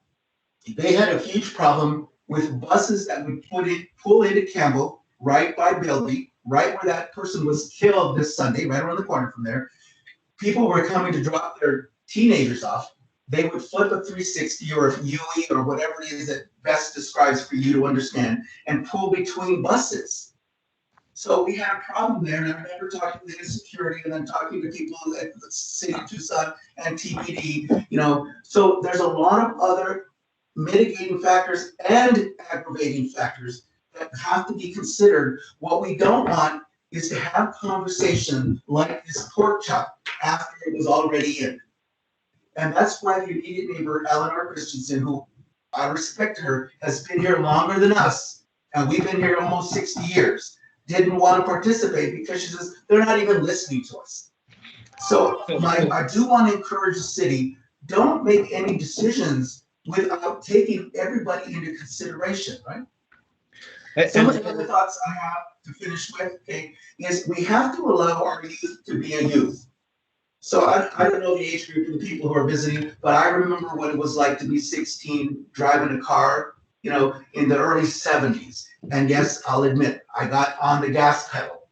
they had a huge problem with buses that would pull into Campbell, right by Bilby, right where that person was killed this Sunday, right around the corner from there. People were coming to drop their teenagers off. They would flip a 360 or a UE or whatever it is that best describes for you to understand, and pull between buses. So we had a problem there, and I remember talking to the security and then talking to people at the city of Tucson and TPD, so there's a lot of other mitigating factors and aggravating factors that have to be considered. What we don't want is to have conversation like this pork chop after it was already in. And that's why the immediate neighbor, Eleanor Christensen, who I respect her, has been here longer than us, and we've been here almost 60 years, didn't want to participate because she says they're not even listening to us. So I do want to encourage the city, don't make any decisions without taking everybody into consideration, right? Some of the other thoughts I have to finish with, is we have to allow our youth to be a youth. So I don't know the age group of the people who are visiting, but I remember what it was like to be 16, driving a car, in the early 70s. And yes, I'll admit, I got on the gas pedal.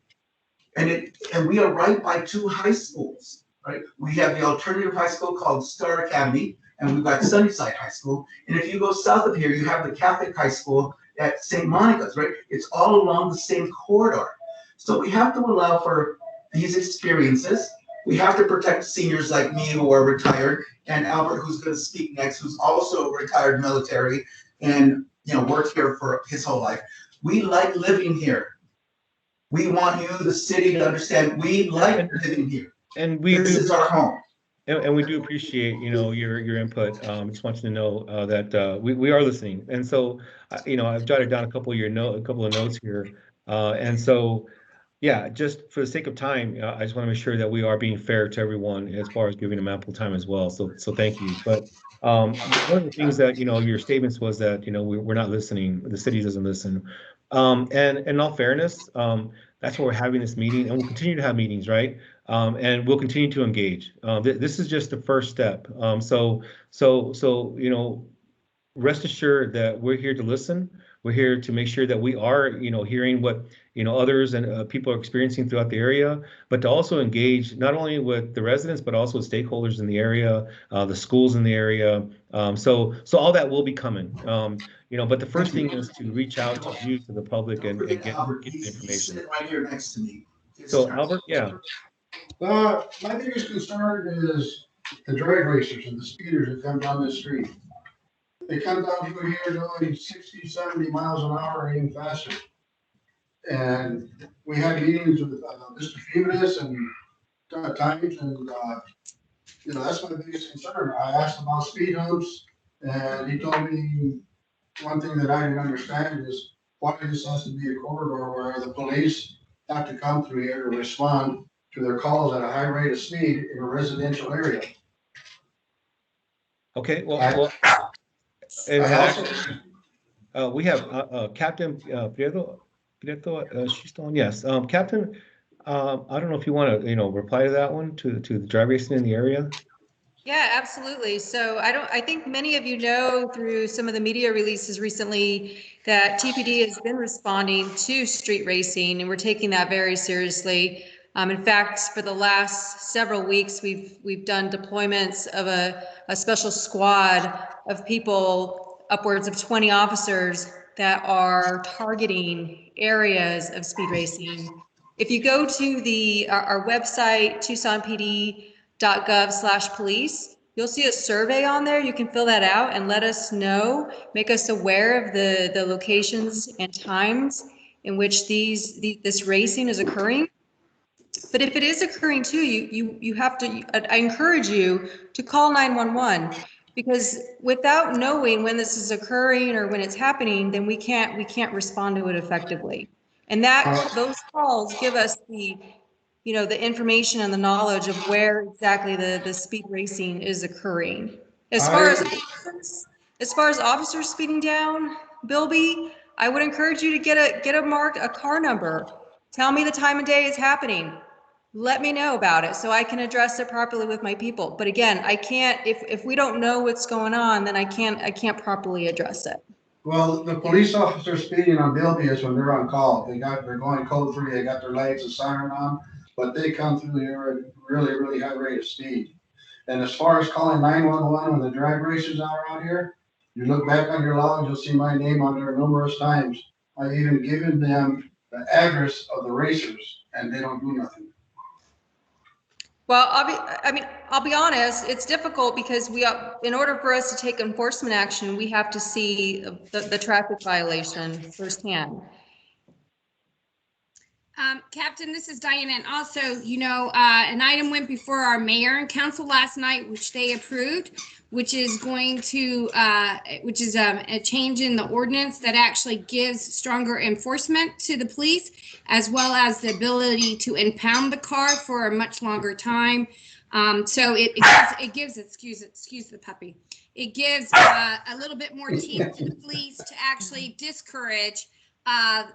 And we are right by 2 high schools, right? We have the alternative high school called Star Academy, and we've got Sunnyside High School. And if you go south of here, you have the Catholic High School at St. Monica's, right? It's all along the same corridor. So we have to allow for these experiences. We have to protect seniors like me who are retired, and Albert, who's going to speak next, who's also retired military and worked here for his whole life. We like living here. We want you, the city, to understand we like living here. And we This do, is our home. and we do appreciate, your input. Just want you to know that we are listening. And so, I've jotted down a couple of notes here. And so, yeah, just for the sake of time, I just want to make sure that we are being fair to everyone as far as giving them ample time as well. So thank you. But one of the things that, your statements was that, we're not listening, the city doesn't listen. And in all fairness, that's why we're having this meeting, and we'll continue to have meetings, right? And we'll continue to engage. This is just the first step. So, rest assured that we're here to listen. We're here to make sure that we are, hearing what, others and people are experiencing throughout the area, but to also engage not only with the residents, but also with stakeholders in the area, the schools in the area. So all that will be coming. But the first thing is to reach out to you, to the public, and get Albert. the He's information. sitting right here next to me. So Albert, yeah. My biggest concern is the drag racers and the speeders that come down this street. They come down through here going 60, 70 miles an hour or even faster. And we had meetings with Mr. Feminist and times, and that's my biggest concern. I asked about speed humps, and he told me one thing that I didn't understand is why this has to be a corridor where the police have to come through here to respond to their calls at a high rate of speed in a residential area. Okay, we have Captain Prieto, she's still on. Yes, Captain. I don't know if you want to, reply to that one, to the drag racing in the area. Yeah, absolutely. So I think many of you know through some of the media releases recently that TPD has been responding to street racing, and we're taking that very seriously. In fact, for the last several weeks, we've done deployments of a special squad of people, upwards of 20 officers that are targeting areas of speed racing. If you go to our website, tucsonpd.gov/police, you'll see a survey on there. You can fill that out and let us know, make us aware of the locations and times in which this racing is occurring. But if it is occurring too, you have to, I encourage you to call 911, because without knowing when this is occurring or when it's happening, then we can't respond to it effectively. And those calls give us the information and the knowledge of where exactly the speed racing is occurring. As far as officers speeding down, Bilby, I would encourage you to get a car number. Tell me the time of day it's happening. Let me know about it so I can address it properly with my people. But again, I can't, if we don't know what's going on, then I can't properly address it. Well, the police officers speeding on Bilby is when they're on call. They're going code 3, they got their lights and siren on, but they come through here at really, really high rate of speed. And as far as calling 911 when the drag racers are out here, you look back on your logs, you'll see my name on there numerous times. I've even given them the address of the racers, and they don't do nothing. Well, I'll be honest, it's difficult because in order for us to take enforcement action, we have to see the traffic violation firsthand. Captain, this is Diana. And also, an item went before our mayor and council last night, which they approved, which is going to, a change in the ordinance that actually gives stronger enforcement to the police, as well as the ability to impound the car for a much longer time. So it gives, excuse the puppy. It gives a little bit more teeth to the police to actually discourage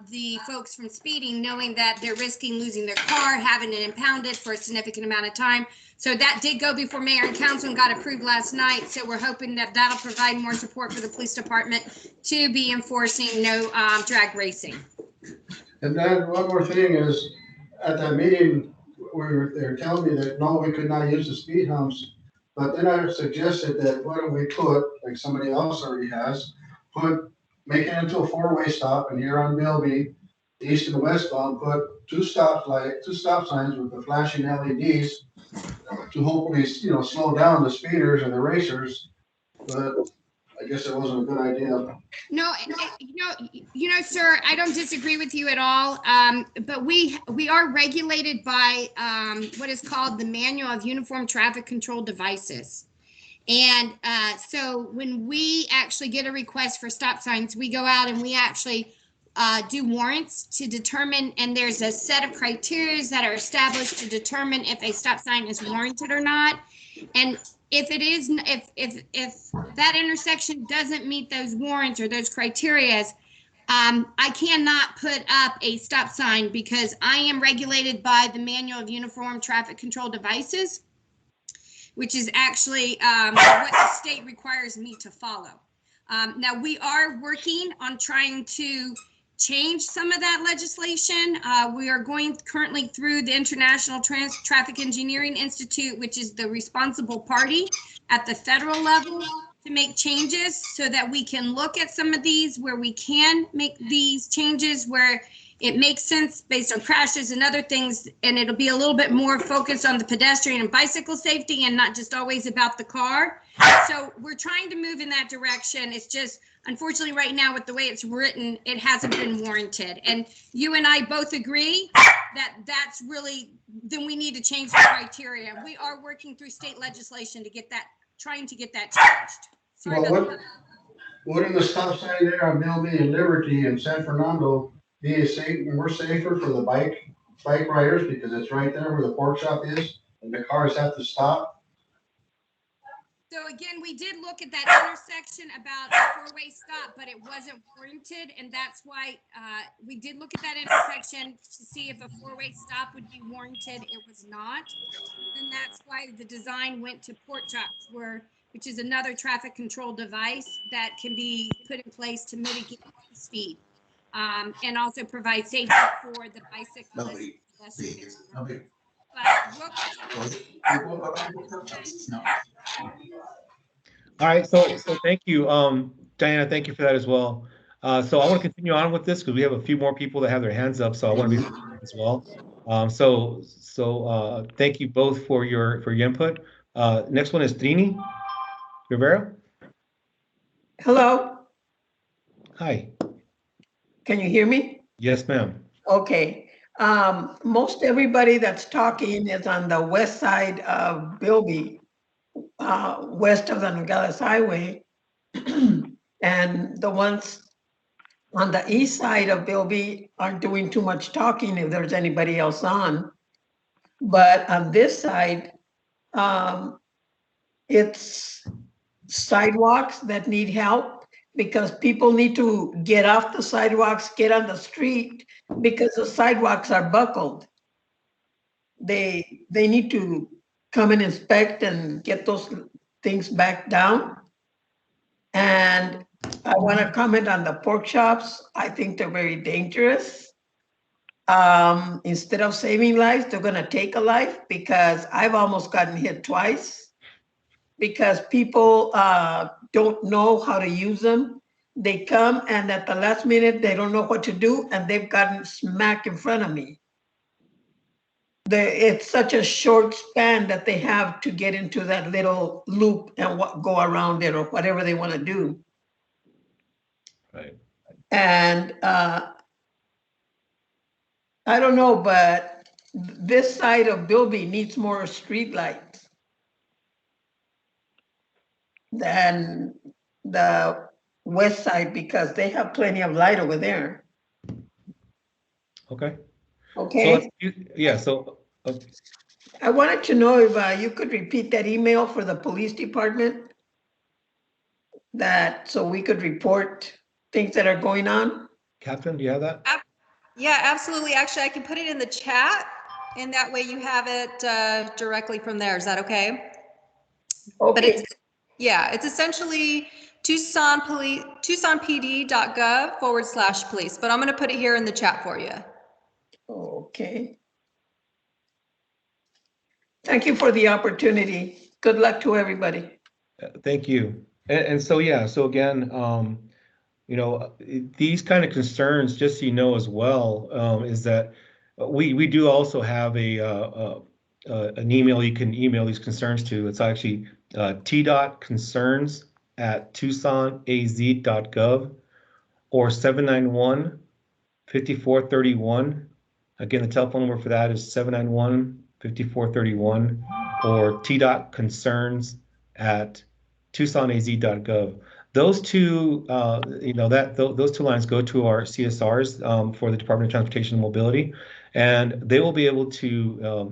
the folks from speeding, knowing that they're risking losing their car, having it impounded for a significant amount of time. So that did go before mayor and council and got approved last night. So we're hoping that that'll provide more support for the police department to be enforcing no drag racing. And then one more thing is, at that meeting, they were telling me that no, we could not use the speed humps. But then I suggested that why don't we put, like somebody else already has, make it into a 4-way stop, and here on Bilby, east and westbound, put two stop signs with the flashing LEDs to hopefully, slow down the speeders and the racers. But I guess it wasn't a good idea. No, sir, I don't disagree with you at all. But we are regulated by what is called the Manual of Uniform Traffic Control Devices. And so when we actually get a request for stop signs, we go out and we actually do warrants to determine, and there's a set of criteria that are established to determine if a stop sign is warranted or not. And if it is, if that intersection doesn't meet those warrants or those criterias, I cannot put up a stop sign because I am regulated by the Manual of Uniform Traffic Control Devices, which is actually what the state requires me to follow. Now, we are working on trying to change some of that legislation. We are going currently through the International Traffic Engineering Institute, which is the responsible party at the federal level, to make changes so that we can look at some of these where we can make these changes where it makes sense based on crashes and other things, and it'll be a little bit more focused on the pedestrian and bicycle safety and not just always about the car. So we're trying to move in that direction. It's just, unfortunately, right now with the way it's written, it hasn't been warranted. And you and I both agree that that's really, then we need to change the criteria. We are working through state legislation to get that, trying to get that changed. Sorry Well, about that. Wouldn't the stop sign there on Bilby and Liberty and San Fernando be more safer for the bike riders because it's right there where the pork shop is and the cars have to stop? So again, we did look at that intersection about a four-way stop, but it wasn't warranted. And that's why we did look at that intersection to see if a four-way stop would be warranted. It was not. And that's why the design went to pork chops, which is another traffic control device that can be put in place to mitigate speed and also provide safety for the bicyclists. All right, so thank you, Diana. Thank you for that as well. So I want to continue on with this because we have a few more people that have their hands up. So I want to be as well. So thank you both for your input. Next one is Trini Rivera. Hello, Hi. can you hear me? Yes, ma'am. Okay. Most everybody that's talking is on the west side of Bilby, west of the Nogales Highway. And the ones on the east side of Bilby aren't doing too much talking if there's anybody else on. But on this side, it's sidewalks that need help because people need to get off the sidewalks, get on the street because the sidewalks are buckled. They need to come and inspect and get those things back down. And I want to comment on the pork chops. I think they're very dangerous. Instead of saving lives, they're going to take a life because I've almost gotten hit twice because people don't know how to use them. They come and at the last minute, they don't know what to do and they've gotten smack in front of me. It's such a short span that they have to get into that little loop and go around it or whatever they want to do. Right. And I don't know, but this side of Bilby needs more street lights than the west side because they have plenty of light over there. Okay. Okay. So I wanted to know if you could repeat that email for the police department so we could report things that are going on. Captain, do you have that? Yeah, absolutely. Actually, I can put it in the chat and that way you have it directly from there. Is that okay? Okay. But it's essentially TucsonPD.gov/police, but I'm going to put it here in the chat for you. Okay. Thank you for the opportunity. Good luck to everybody. Thank you. And so, yeah, so again, these kind of concerns, just so you know as well, is that we do also have an email you can email these concerns to. It's actually t.concerns@tucsonaz.gov or 791-5431. Again, the telephone number for that is 791-5431 or t.concerns@tucsonaz.gov. Those two, those two lines go to our CSRs for the Department of Transportation and Mobility, and they will be able to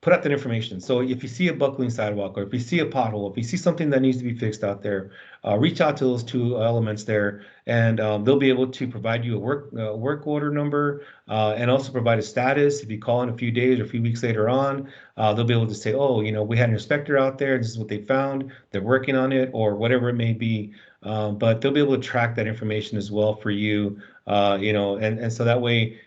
put out that information. So if you see a buckling sidewalk, or if you see a pothole, if you see something that needs to be fixed out there, reach out to those two elements there, and they'll be able to provide you a work order number and also provide a status. If you call in a few days or a few weeks later on, they'll be able to say, oh, we had an inspector out there. This is what they found. They're working on it, or whatever it may be. But they'll be able to track that information as well for you, and so that way,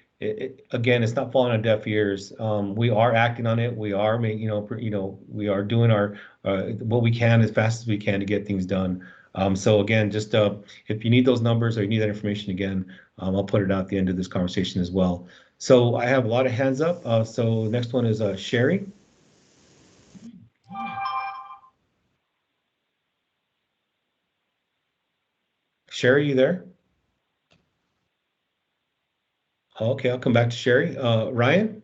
again, it's not falling on deaf ears. We are acting on it. We are we are doing our what we can as fast as we can to get things done. So again, just if you need those numbers or you need that information again, I'll put it out at the end of this conversation as well. So I have a lot of hands up. So next one is Sherry. Sherry, you there? Okay, I'll come back to Sherry. Ryan?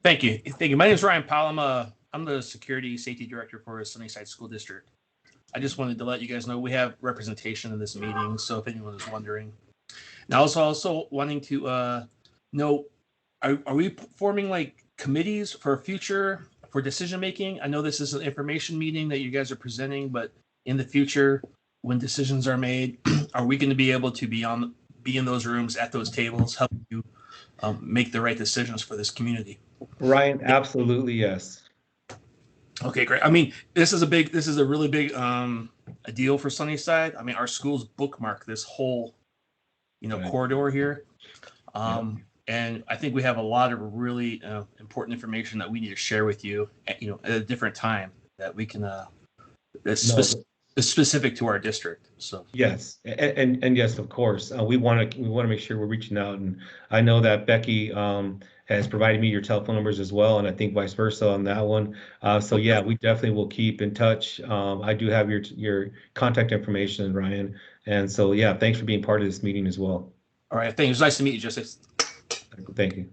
Thank you. Thank you. My name is Ryan Powell. I'm the Security Safety Director for Sunnyside School District. I just wanted to let you guys know we have representation in this meeting, so if anyone is wondering. Now, I was also wanting to know, are we forming like committees for future, for decision making? I know this is an information meeting that you guys are presenting, but in the future, when decisions are made, are we going to be able to be in those rooms at those tables, help you make the right decisions for this community? Ryan, absolutely yes. Okay, great. I mean, this is a really big a deal for Sunnyside. I mean, our schools bookmark this whole, right, corridor here. And I think we have a lot of really important information that we need to share with you, at a different time that we can, it's specific to our district. So yes, and yes, of course, we want to make sure we're reaching out, and I know that Becky has provided me your telephone numbers as well, and I think vice versa on that one. So yeah, we definitely will keep in touch. I do have your contact information, Ryan, and so yeah, thanks for being part of this meeting as well. All right, thank you. It was nice to meet you, Justice. Thank you.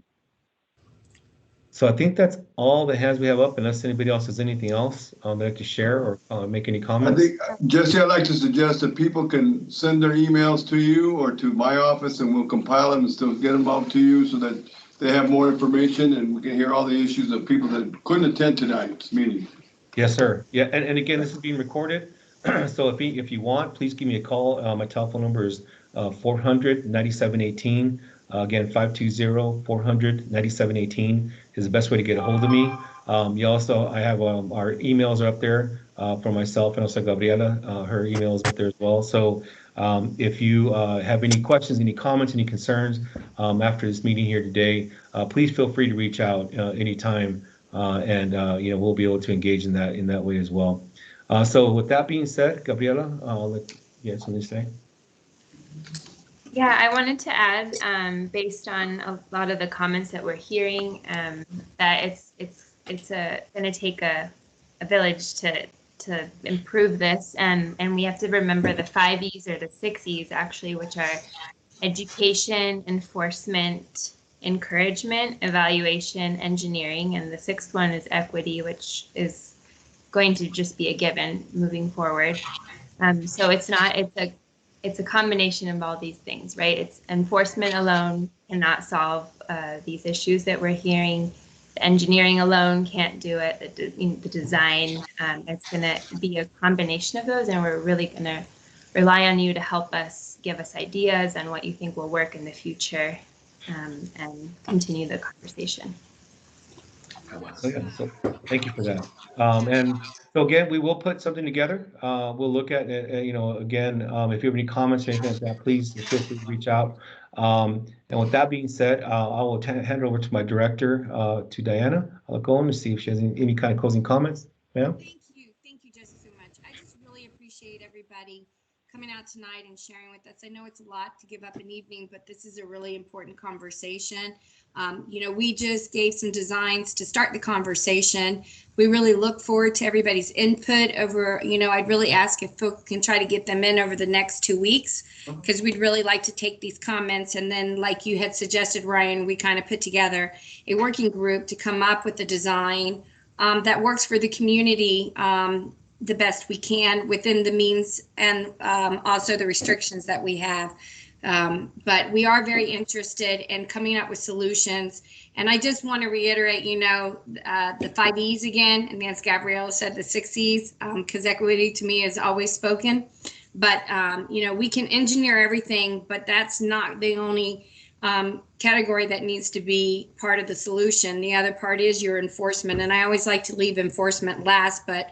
So I think that's all the hands we have up, unless anybody else has anything else they'd like to share or make any comments. I think, Jesse, I'd like to suggest that people can send their emails to you or to my office, and we'll compile them and still get them out to you so that they have more information and we can hear all the issues of people that couldn't attend tonight's meeting. Yes, sir. Yeah, and again, this is being recorded. So if you want, please give me a call. My telephone number is 400-9718. Again, 520-400-9718 is the best way to get a hold of me. I have our emails are up there for myself and also Gabriela. Her email is up there as well. So if you have any questions, any comments, any concerns after this meeting here today, please feel free to reach out anytime, and we'll be able to engage in that way as well. So with that being said, Gabriela, I'll let you have something to say. Yeah, I wanted to add, based on a lot of the comments that we're hearing, that it's going to take a village to improve this, and we have to remember the 5 E's or the 6 E's actually, which are education, enforcement, encouragement, evaluation, engineering, and the 6th one is equity, which is going to just be a given moving forward. So it's a combination of all these things, right? It's enforcement alone cannot solve these issues that we're hearing. The engineering alone can't do it. The design, it's going to be a combination of those, and we're really going to rely on you to help us, give us ideas on what you think will work in the future, and continue the conversation. So thank you for that. And so again, we will put something together. We'll look at it, again, if you have any comments or anything like that, please feel free to reach out. And with that being said, I will hand it over to my director, to Diana. I'll go on to see if she has any kind of closing comments. Ma'am? Thank you, Jesse. guys so much. I just really appreciate everybody coming out tonight and sharing with us. I know it's a lot to give up an evening, but this is a really important conversation. We just gave some designs to start the conversation. We really look forward to everybody's input over, I'd really ask if folks can try to get them in over the next 2 weeks, because we'd really like to take these comments. And then, like you had suggested, Ryan, we kind of put together a working group to come up with a design that works for the community the best we can within the means and also the restrictions that we have. But we are very interested in coming up with solutions. And I just want to reiterate, the 5 E's again, and as Gabriella said, the 6 E's, because equity to me is always spoken. But, we can engineer everything, but that's not the only category that needs to be part of the solution. The other part is your enforcement. And I always like to leave enforcement last, but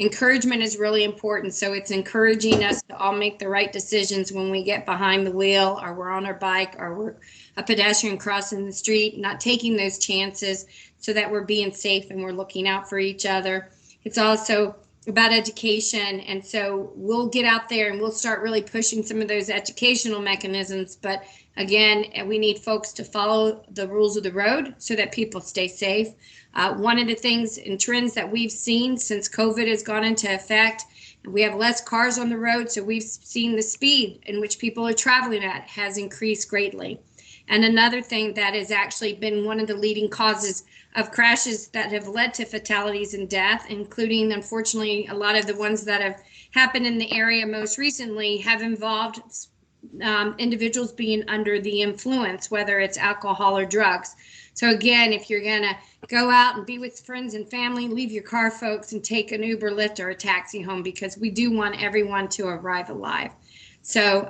encouragement is really important. So it's encouraging us to all make the right decisions when we get behind the wheel, or we're on our bike, or we're a pedestrian crossing the street, not taking those chances, so that we're being safe and we're looking out for each other. It's also about education. And so we'll get out there and we'll start really pushing some of those educational mechanisms. But again, we need folks to follow the rules of the road so that people stay safe. One of the things and trends that we've seen since COVID has gone into effect, we have less cars on the road, so we've seen the speed in which people are traveling at has increased greatly. And another thing that has actually been one of the leading causes of crashes that have led to fatalities and death, including, unfortunately, a lot of the ones that have happened in the area most recently have involved individuals being under the influence, whether it's alcohol or drugs. So again, if you're going to go out and be with friends and family, leave your car, folks, and take an Uber, Lyft, or a taxi home, because we do want everyone to arrive alive. So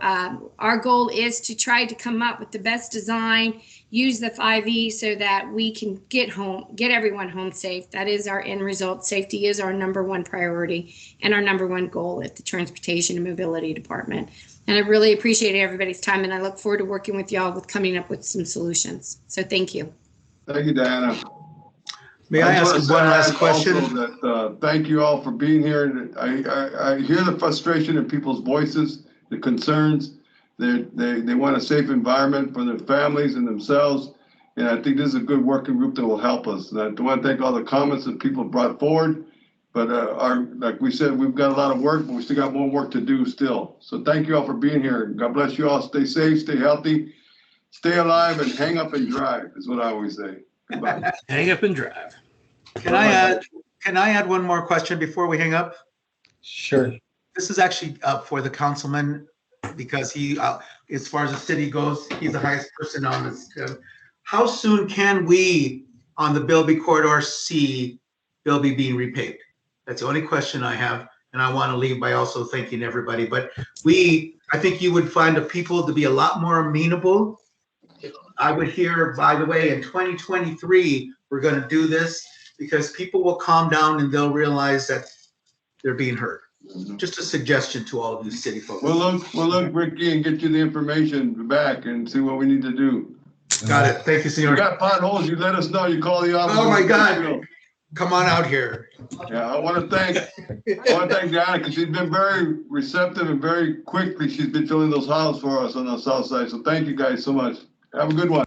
our goal is to try to come up with the best design, use the 5 E so that we can get everyone home safe. That is our end result. Safety is our #1 priority and our #1 goal at the Transportation and Mobility Department. And I really appreciate everybody's time, and I look forward to working with y'all with coming up with some solutions. So thank you. Thank you, Diana. May I ask one last question? Thank you all for being here. I hear the frustration in people's voices, the concerns. They want a safe environment for their families and themselves. And I think this is a good working group that will help us. And I want to thank all the comments that people brought forward. But like we said, we've got a lot of work, but we still got more work to do still. So thank you all for being here. God bless you all. Stay safe, stay healthy, stay alive, and hang up and drive is what I always say. Goodbye. Hang up and drive. Can I add one more question before we hang up? Sure. This is actually for the councilman, because he, as far as the city goes, he's the highest person on this. How soon can we, on the Bilby corridor, see Bilby being repaved? That's the only question I have, and I want to leave by also thanking everybody. But I think you would find the people to be a lot more amenable. I would hear, by the way, in 2023, we're going to do this, because people will calm down and they'll realize that they're being heard. Just a suggestion to all of you city folks. We'll look, Ricky, and get you the information back and see what we need to do. Got it. Thank you, senor. If you got potholes, you let us know. You call the office. Oh my God. Come on out here. Yeah, I want to thank Diana, because she's been very receptive and very quickly she's been filling those holes for us on the south side. So thank you guys so much. Have a good one.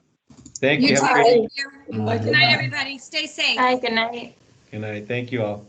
Thank you. Good night, everybody. Stay safe. Bye. Good night. Good night. Thank you all.